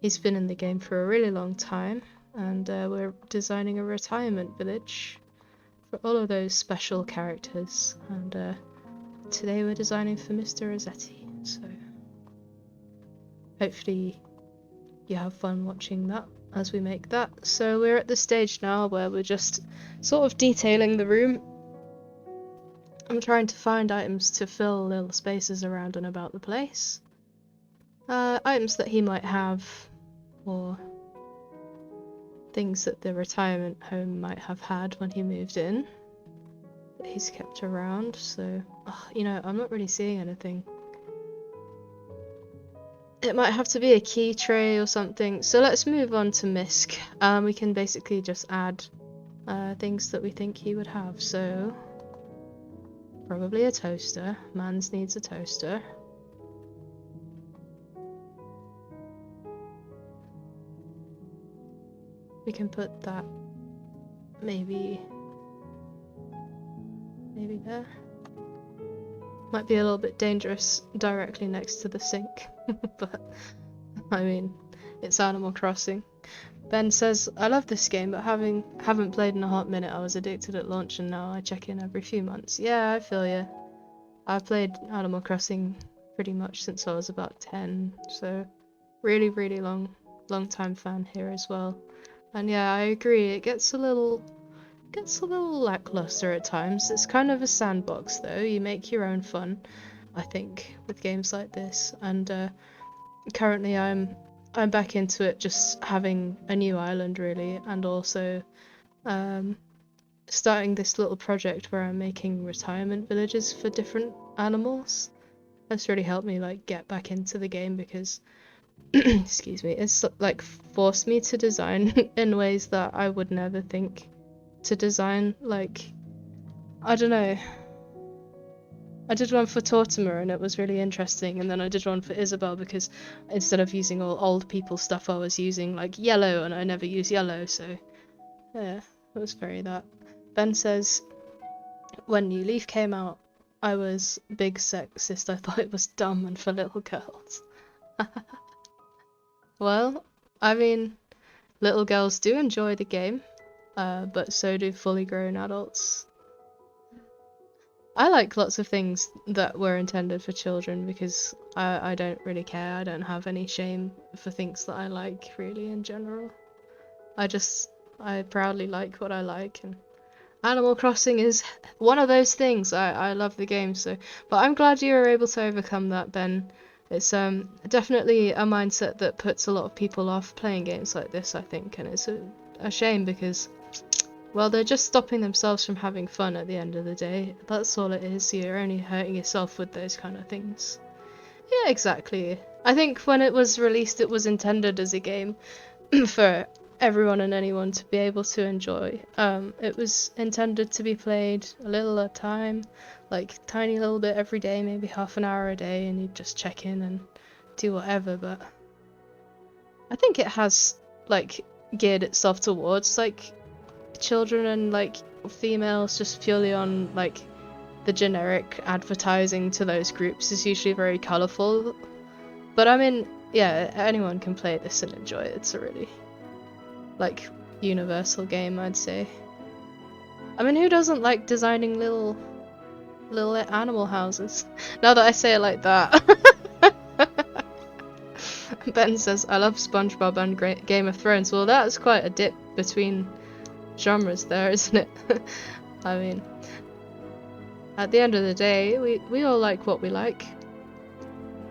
he's been in the game for a really long time, and we're designing a retirement village for all of those special characters, and today we're designing for Mr. Resetti, so hopefully you have fun watching that as we make that. So we're at the stage now where we're just sort of detailing the room. I'm trying to find items to fill little spaces around and about the place. Items that he might have, or things that the retirement home might have had when he moved in that he's kept around. So, you know, I'm not really seeing anything. It might have to be a key tray or something. So let's move on to Misk. We can basically just add things that we think he would have. So probably a toaster. Mans needs a toaster. We can put that maybe there. Might be a little bit dangerous directly next to the sink, but I mean, it's Animal Crossing. Ben says, "I love this game, but haven't played in a hot minute. I was addicted at launch and now I check in every few months." Yeah, I feel you. I've played Animal Crossing pretty much since I was about 10, so really, really long time fan here as well. And yeah, I agree, it gets a little lackluster at times. It's kind of a sandbox though. You make your own fun, I think, with games like this. And currently I'm back into it, just having a new island really, and also starting this little project where I'm making retirement villages for different animals. That's really helped me like get back into the game because excuse me, it's like forced me to design in ways that I would never think to design. Like, I don't know, I did one for Tortimer and it was really interesting, and then I did one for Isabel because instead of using all old people stuff I was using like yellow, and I never use yellow, so yeah, it was very that. Ben says, "When New Leaf came out, I was big sexist. I thought it was dumb and for little girls." Well, I mean, little girls do enjoy the game, but so do fully grown adults. I like lots of things that were intended for children because I don't really care. I don't have any shame for things that I like, really, in general. I proudly like what I like, and Animal Crossing is one of those things. I love the game, so. But I'm glad you were able to overcome that, Ben. It's definitely a mindset that puts a lot of people off playing games like this, I think, and it's a shame because Well, they're just stopping themselves from having fun at the end of the day. That's all it is. You're only hurting yourself with those kind of things. Yeah, exactly. I think when it was released, it was intended as a game for everyone and anyone to be able to enjoy. It was intended to be played a little at a time, like tiny little bit every day, maybe half an hour a day, and you'd just check in and do whatever. But I think it has like geared itself towards like children and like females, just purely on like the generic advertising to those groups is usually very colourful. But I mean, yeah, anyone can play this and enjoy it. It's a really like universal game, I'd say. I mean, who doesn't like designing little animal houses? Now that I say it like that. Ben says, I love SpongeBob and Game of Thrones. Well, that's quite a dip between genres there, isn't it? I mean, at the end of the day, we all like what we like.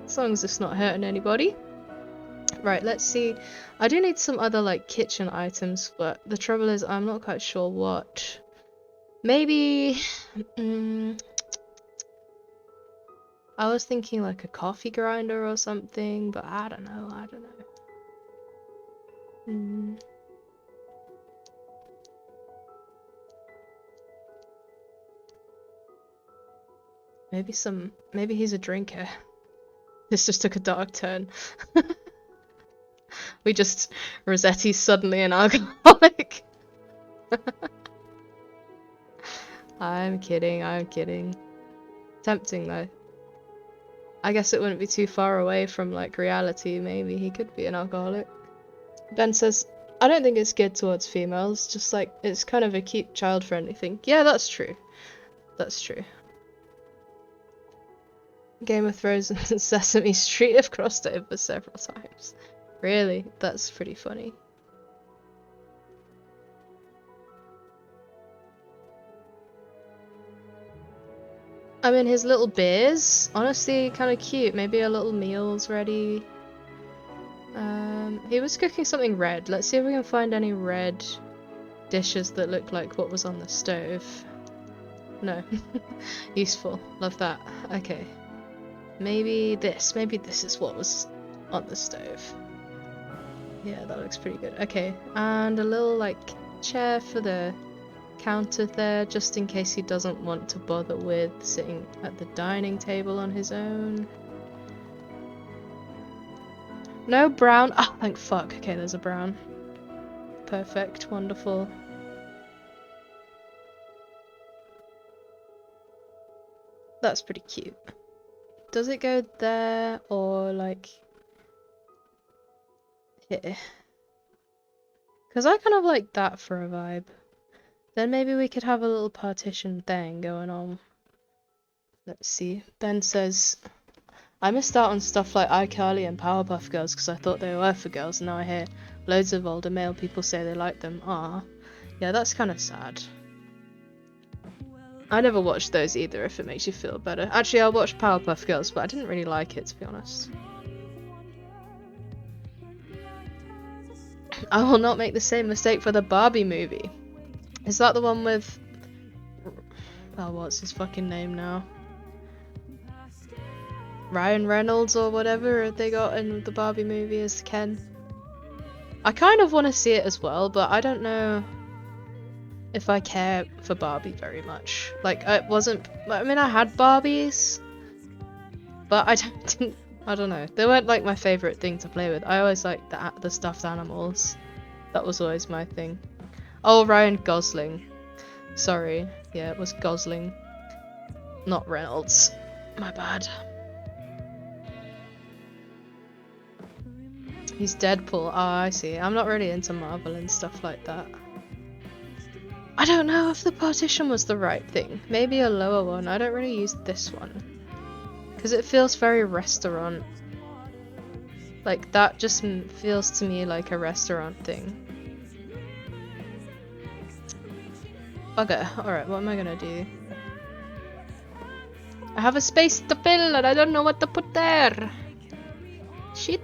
As long as it's not hurting anybody. Right, let's see. I do need some other like kitchen items, but the trouble is I'm not quite sure what. Maybe I was thinking like a coffee grinder or something, but I don't know. Maybe he's a drinker. This just took a dark turn. We just Rosetti's suddenly an alcoholic. I'm kidding. Tempting though. I guess it wouldn't be too far away from like reality. Maybe he could be an alcoholic. Ben says, I don't think it's geared towards females, just like it's kind of a cute child-friendly thing. Yeah, that's true. That's true. Game of Thrones and Sesame Street have crossed over several times. Really? That's pretty funny. I mean, his little beers, honestly, kind of cute. Maybe a little meal's ready. He was cooking something red. Let's see if we can find any red dishes that look like what was on the stove. No. Useful. Love that. Okay. Maybe this is what was on the stove. Yeah, that looks pretty good. Okay, and a little like chair for the counter there, just in case he doesn't want to bother with sitting at the dining table on his own. No brown. Oh, thank fuck. Okay, there's a brown. Perfect. Wonderful. That's pretty cute. Does it go there or like here? Because I kind of like that for a vibe. Then maybe we could have a little partition thing going on. Let's see. Ben says, I missed out on stuff like iCarly and Powerpuff Girls because I thought they were for girls, and now I hear loads of older male people say they like them. Ah, yeah, that's kind of sad. I never watched those either, if it makes you feel better. Actually, I watched Powerpuff Girls, but I didn't really like it, to be honest. I will not make the same mistake for the Barbie movie. Is that the one with... Oh, what's his fucking name now? Ryan Reynolds or whatever they got in the Barbie movie as Ken. I kind of want to see it as well, but I don't know if I care for Barbie very much. Like, it wasn't... I mean, I had Barbies, but I don't know. They weren't like my favourite thing to play with. I always liked the stuffed animals. That was always my thing. Oh, Ryan Gosling. Sorry. Yeah, it was Gosling. Not Reynolds. My bad. He's Deadpool. Oh, I see. I'm not really into Marvel and stuff like that. I don't know if the partition was the right thing. Maybe a lower one. I don't really use this one. Because it feels very restaurant. Like, that just feels to me like a restaurant thing. Okay, alright, what am I gonna do? I have a space to fill and I don't know what to put there. Shit.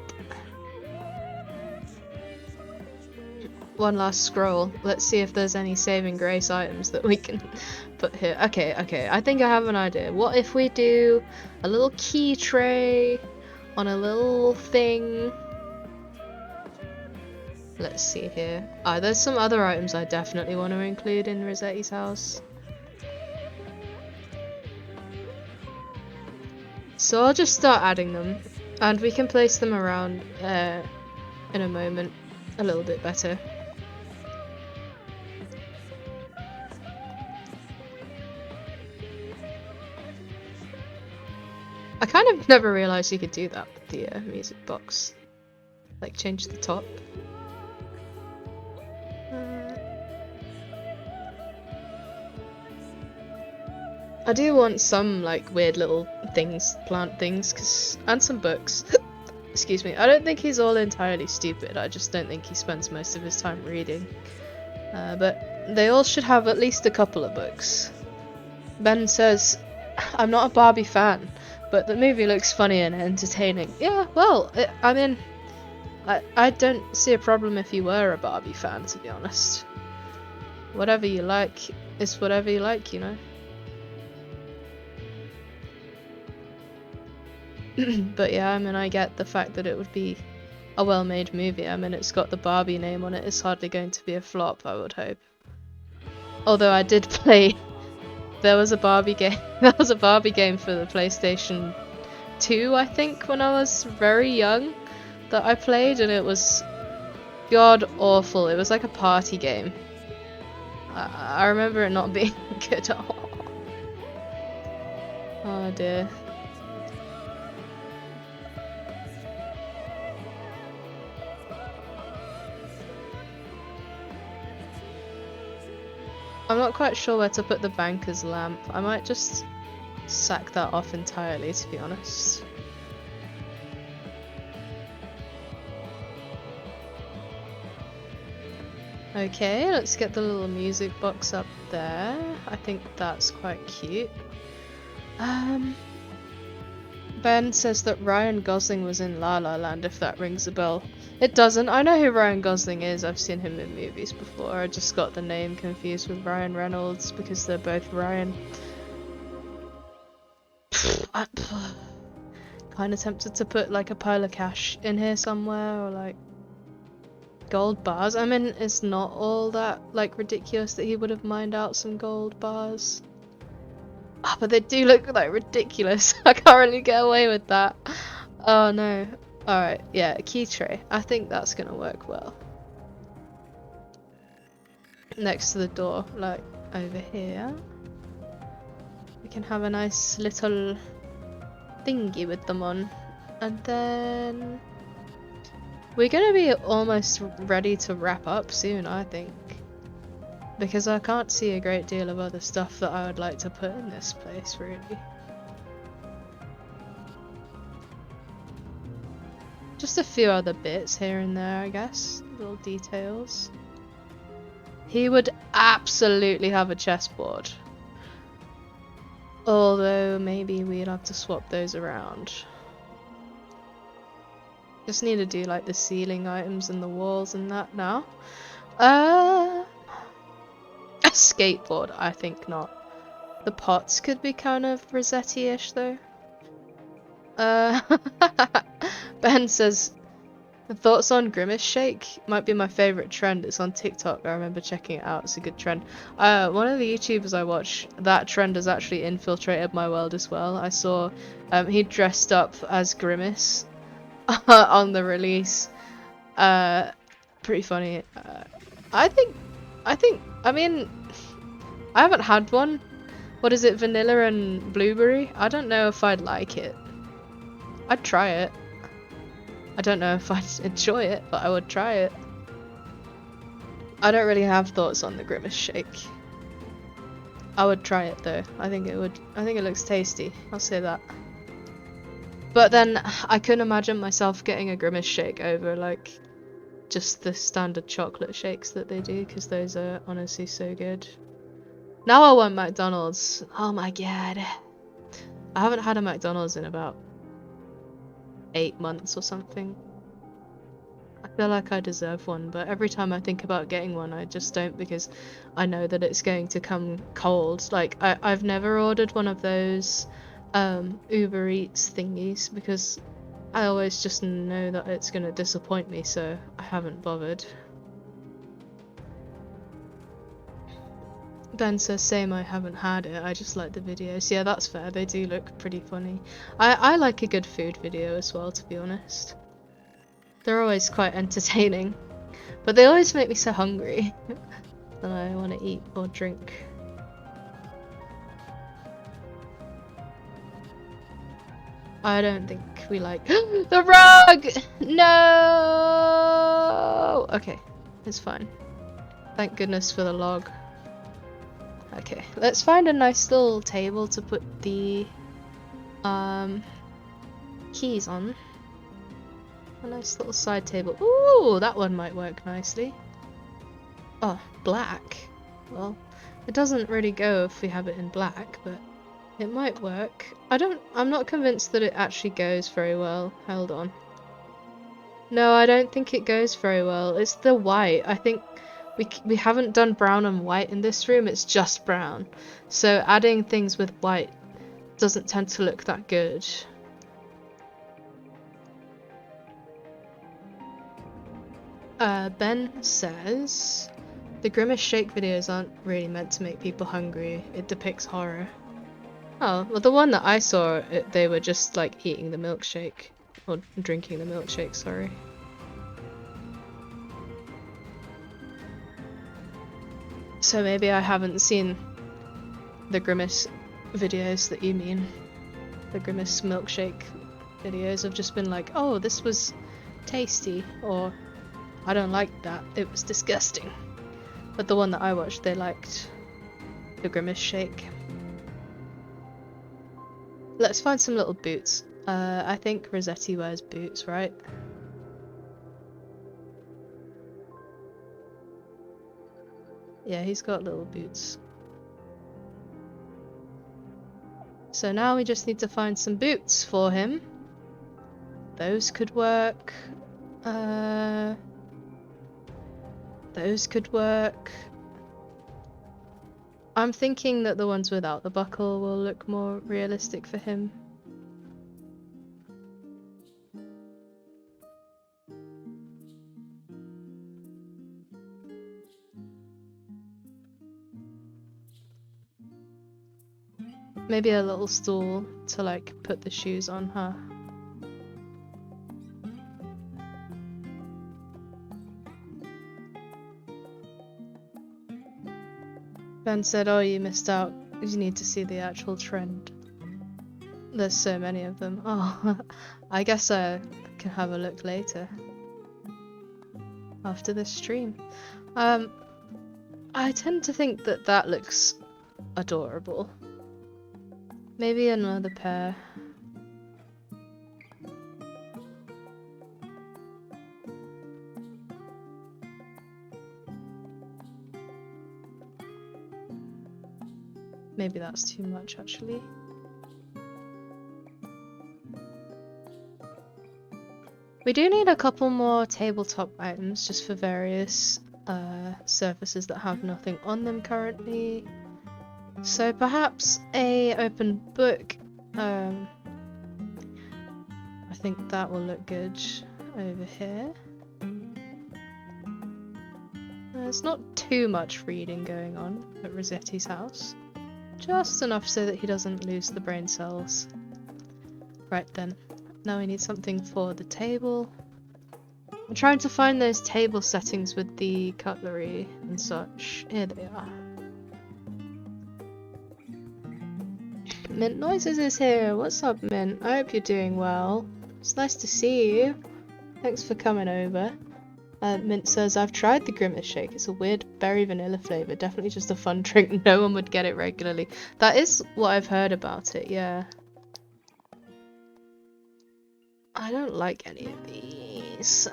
one last scroll. Let's see if there's any saving grace items that we can put here. Okay, I think I have an idea. What if we do a little key tray on a little thing? Let's see here. There's some other items I definitely want to include in Resetti's house. So I'll just start adding them, and we can place them around in a moment a little bit better. I kind of never realised you could do that with the music box. Like, change the top. I do want some, like, weird little things, plant things, and some books. Excuse me. I don't think he's all entirely stupid, I just don't think he spends most of his time reading. But they all should have at least a couple of books. Ben says, I'm not a Barbie fan, but the movie looks funny and entertaining. Yeah, well, I mean, I don't see a problem if you were a Barbie fan, to be honest. Whatever you like is whatever you like, you know? But yeah, I mean, I get the fact that it would be a well-made movie. I mean, it's got the Barbie name on it. It's hardly going to be a flop, I would hope. Although I did play... There was a Barbie game. There was a Barbie game for the PlayStation 2, I think, when I was very young, that I played, and it was god awful. It was like a party game. I remember it not being good at all. Oh dear. I'm not quite sure where to put the banker's lamp. I might just sack that off entirely, to be honest. Okay, let's get the little music box up there. I think that's quite cute. Ben says that Ryan Gosling was in La La Land, if that rings a bell. It doesn't. I know who Ryan Gosling is. I've seen him in movies before. I just got the name confused with Ryan Reynolds because they're both Ryan. I'm kind of tempted to put like a pile of cash in here somewhere, or like gold bars. I mean, it's not all that like ridiculous that he would have mined out some gold bars. But they do look like ridiculous. I can't really get away with that. Oh no. Alright, yeah, a key tray. I think that's gonna work well. Next to the door, like over here. We can have a nice little thingy with them on. And then... we're gonna be almost ready to wrap up soon, I think. Because I can't see a great deal of other stuff that I would like to put in this place, really. Just a few other bits here and there, I guess. Little details. He would absolutely have a chessboard. Although, maybe we'd have to swap those around. Just need to do, like, the ceiling items and the walls and that now. A skateboard, I think not. The pots could be kind of Resetti-ish, though. Ben says, thoughts on Grimace Shake? Might be my favourite trend. It's on TikTok. I remember checking it out. It's a good trend. One of the YouTubers I watch, that trend has actually infiltrated my world as well. I saw he dressed up as Grimace on the release. Pretty funny. I mean, I haven't had one. What is it, vanilla and blueberry? I don't know if I'd like it. I'd try it. I don't know if I'd enjoy it, but I would try it. I don't really have thoughts on the Grimace Shake. I would try it though. I think it looks tasty. I'll say that. But then I couldn't imagine myself getting a Grimace Shake over like just the standard chocolate shakes that they do, because those are honestly so good. Now I want McDonald's. Oh my god. I haven't had a McDonald's in about 8 months or something. I feel like I deserve one, but every time I think about getting one, I just don't, because I know that it's going to come cold. Like, I've never ordered one of those Uber Eats thingies because I always just know that it's gonna disappoint me, so I haven't bothered. Ben says, same, I haven't had it, I just like the videos. Yeah, that's fair, they do look pretty funny. I like a good food video as well, to be honest. They're always quite entertaining. But they always make me so hungry that I want to eat or drink. I don't think we like the rug! No! Okay, it's fine. Thank goodness for the log. Okay, let's find a nice little table to put the keys on. A nice little side table. Ooh, that one might work nicely. Oh, black. Well, it doesn't really go if we have it in black, but it might work. I'm not convinced that it actually goes very well. Hold on. No, I don't think it goes very well. It's the white. I think we haven't done brown and white in this room, it's just brown. So adding things with white doesn't tend to look that good. Ben says the Grimace Shake videos aren't really meant to make people hungry. It depicts horror. Oh, well the one that I saw, they were just like eating the milkshake. Or drinking the milkshake, sorry. So maybe I haven't seen the Grimace videos that you mean. The Grimace milkshake videos have just been like, oh, this was tasty, or I don't like that, it was disgusting. But the one that I watched, they liked the Grimace shake. Let's find some little boots. I think Resetti wears boots, right? Yeah, he's got little boots. So now we just need to find some boots for him. Those could work. Those could work. I'm thinking that the ones without the buckle will look more realistic for him. Maybe a little stool to like put the shoes on, huh? Ben said, oh, you missed out. You need to see the actual trend. There's so many of them. Oh, I guess I can have a look later. After this stream. I tend to think that that looks adorable. Maybe another pair. Maybe that's too much, actually. We do need a couple more tabletop items just for various surfaces that have nothing on them currently. So perhaps a open book. I think that will look good over here. There's not too much reading going on at Resetti's house. Just enough so that he doesn't lose the brain cells. Right then. Now we need something for the table. I'm trying to find those table settings with the cutlery and such. Here they are. Mint Noises is here. What's up, Mint? I hope you're doing well. It's nice to see you. Thanks for coming over. Mint says, I've tried the Grimace Shake. It's a weird berry vanilla flavour. Definitely just a fun drink. No one would get it regularly. That is what I've heard about it, yeah. I don't like any of these.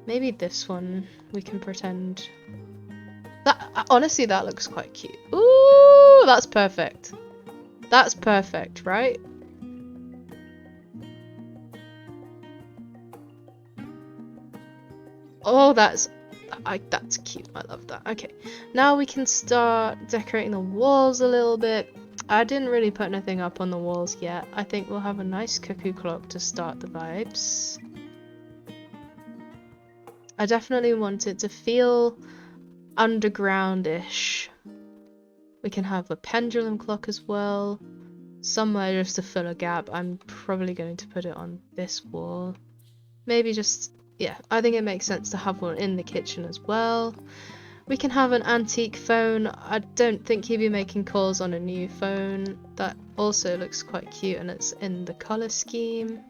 Maybe this one we can pretend. That honestly, that looks quite cute. Ooh, that's perfect. That's perfect, right? Oh, that's cute. I love that. Okay, now we can start decorating the walls a little bit. I didn't really put anything up on the walls yet. I think we'll have a nice cuckoo clock to start the vibes. I definitely want it to feel underground-ish. We can have a pendulum clock as well. Somewhere just to fill a gap. I'm probably going to put it on this wall. Maybe just, yeah, I think it makes sense to have one in the kitchen as well. We can have an antique phone. I don't think he'd be making calls on a new phone. That also looks quite cute and it's in the colour scheme.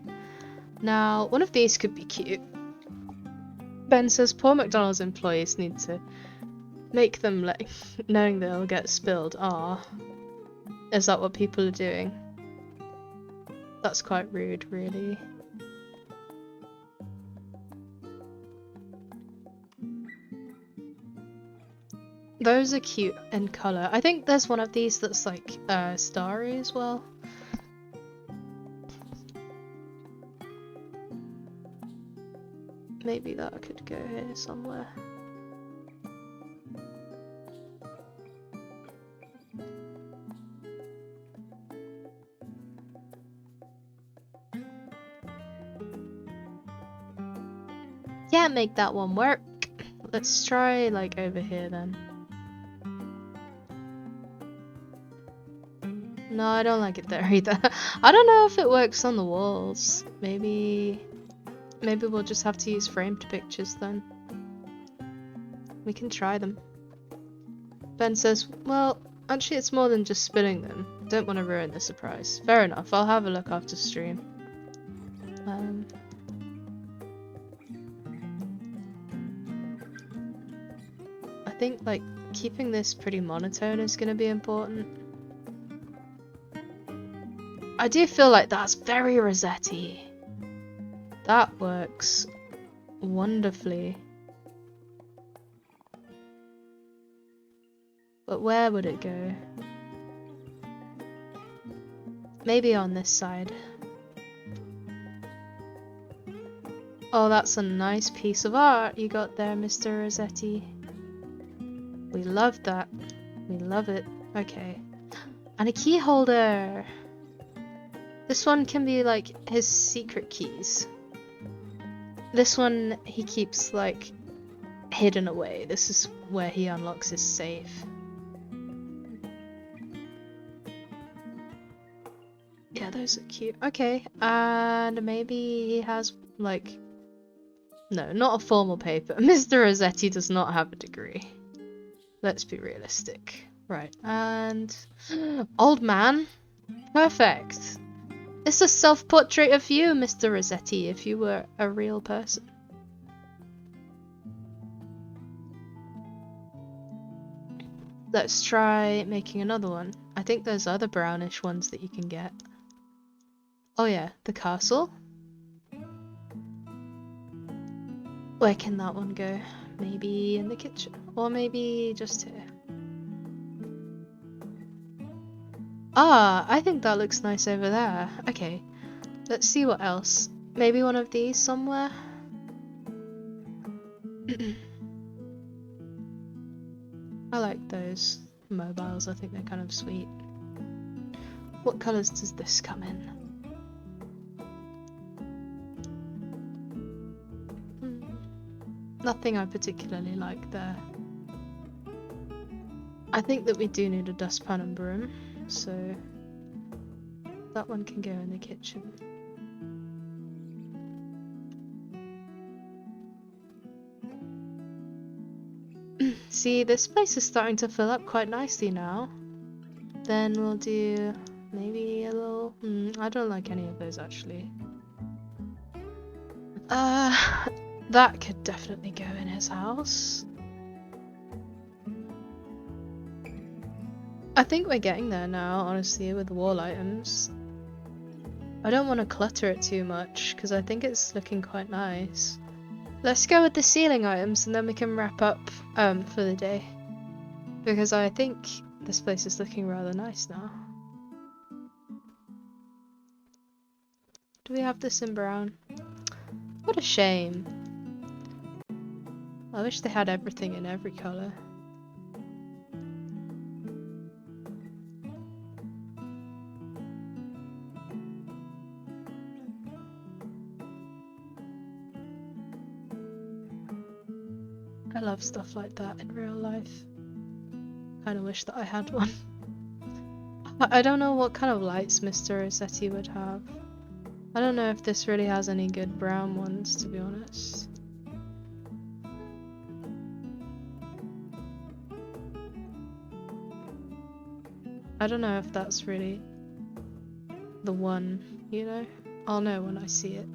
Now, one of these could be cute. Ben says poor McDonald's employees need to make them like knowing they'll get spilled. Ah, is that what people are doing? That's quite rude, really. Those are cute in colour. I think there's one of these that's like starry as well. Maybe that could go here somewhere. Can't make that one work. Let's try like over here then. No, I don't like it there either. I don't know if it works on the walls. Maybe we'll just have to use framed pictures then. We can try them. Ben says, well, actually it's more than just spinning them. Don't want to ruin the surprise. Fair enough, I'll have a look after stream. I think like keeping this pretty monotone is going to be important. I do feel like that's very RESETTI. That works wonderfully. But where would it go? Maybe on this side. Oh, that's a nice piece of art you got there, Mr. RESETTI. We love that. We love it. Okay. And a key holder! This one can be like his secret keys. This one he keeps like hidden away. This is where he unlocks his safe. Yeah, those are cute. Okay, and maybe he has like... No, not a formal paper. Mr. RESETTI does not have a degree. Let's be realistic. Right, and... Old man? Perfect. It's a self-portrait of you, Mr. RESETTI, if you were a real person. Let's try making another one. I think there's other brownish ones that you can get. Oh yeah, the castle. Where can that one go? Maybe in the kitchen, or maybe just here. Ah, I think that looks nice over there. Okay, let's see what else. Maybe one of these somewhere? I like those mobiles, I think they're kind of sweet. What colours does this come in? Nothing I particularly like there. I think that we do need a dustpan and broom, so that one can go in the kitchen. See, this place is starting to fill up quite nicely now. Then we'll do maybe a little... I don't like any of those actually. That could definitely go in his house. I think we're getting there now, honestly, with the wall items. I don't want to clutter it too much, because I think it's looking quite nice. Let's go with the ceiling items, and then we can wrap up for the day. Because I think this place is looking rather nice now. Do we have this in brown? What a shame. I wish they had everything in every colour. I love stuff like that in real life. Kinda wish that I had one. I don't know what kind of lights Mr. Rossetti would have. I don't know if this really has any good brown ones, to be honest. I don't know if that's really the one, you know? I'll know when I see it.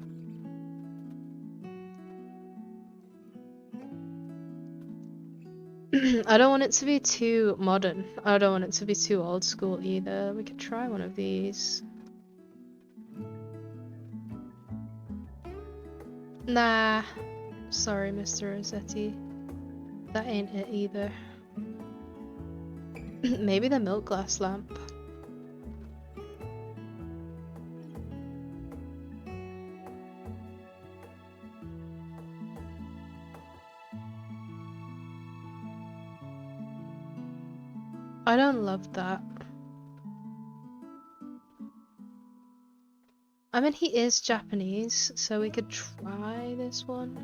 I don't want it to be too modern. I don't want it to be too old school either. We could try one of these. Nah. Sorry, Mr. Rossetti. That ain't it either. Maybe the milk glass lamp. I don't love that. I mean, he is Japanese, so we could try this one.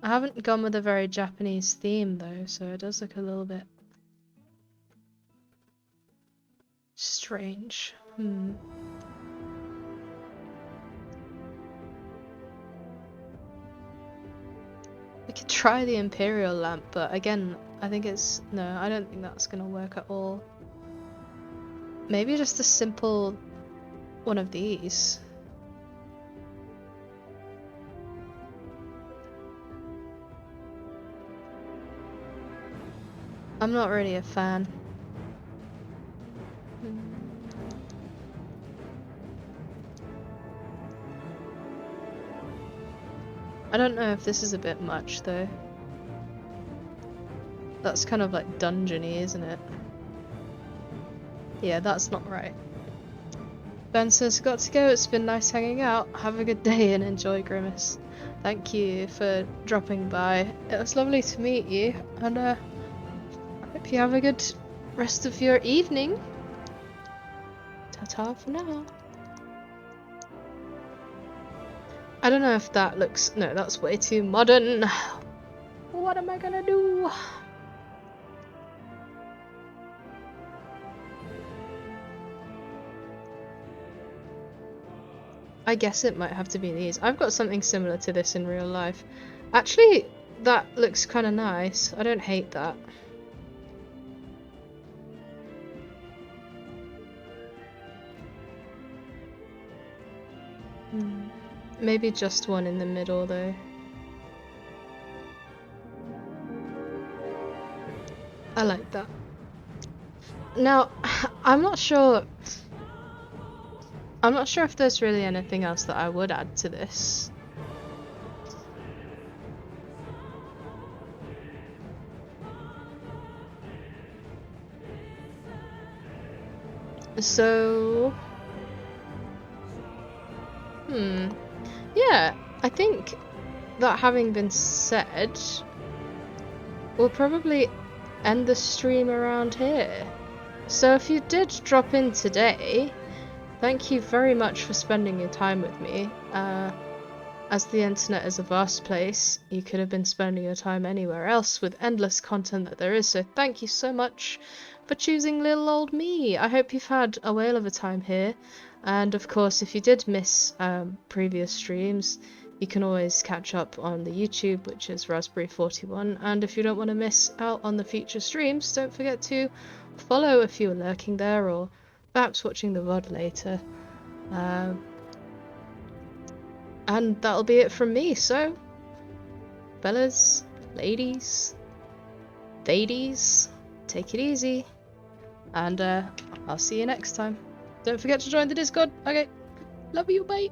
I haven't gone with a very Japanese theme though, so it does look a little bit strange. We could try the Imperial lamp, but again, I think it's... no, I don't think that's gonna work at all. Maybe just a simple one of these. I'm not really a fan. I don't know if this is a bit much though. That's kind of like dungeony, isn't it? Yeah, that's not right. Ben says, got to go, it's been nice hanging out. Have a good day and enjoy, Grimace. Thank you for dropping by. It was lovely to meet you, and I hope you have a good rest of your evening. Ta-ta for now. I don't know if that looks... no, that's way too modern. What am I gonna do? I guess it might have to be these. I've got something similar to this in real life. Actually, that looks kind of nice. I don't hate that. Maybe just one in the middle though. I like that. Now, I'm not sure if there's really anything else that I would add to this. So... yeah, I think that having been said, we'll probably end the stream around here. So if you did drop in today, thank you very much for spending your time with me. As the internet is a vast place, you could have been spending your time anywhere else with endless content that there is, so thank you so much for choosing little old me. I hope you've had a whale of a time here, and of course if you did miss previous streams, you can always catch up on the YouTube, which is Raspberry41, and if you don't want to miss out on the future streams, don't forget to follow if you're lurking there, or perhaps watching the VOD later. And that'll be it from me, so fellas, ladies, thadies, take it easy, and I'll see you next time. Don't forget to join the Discord. Okay, love you, bye.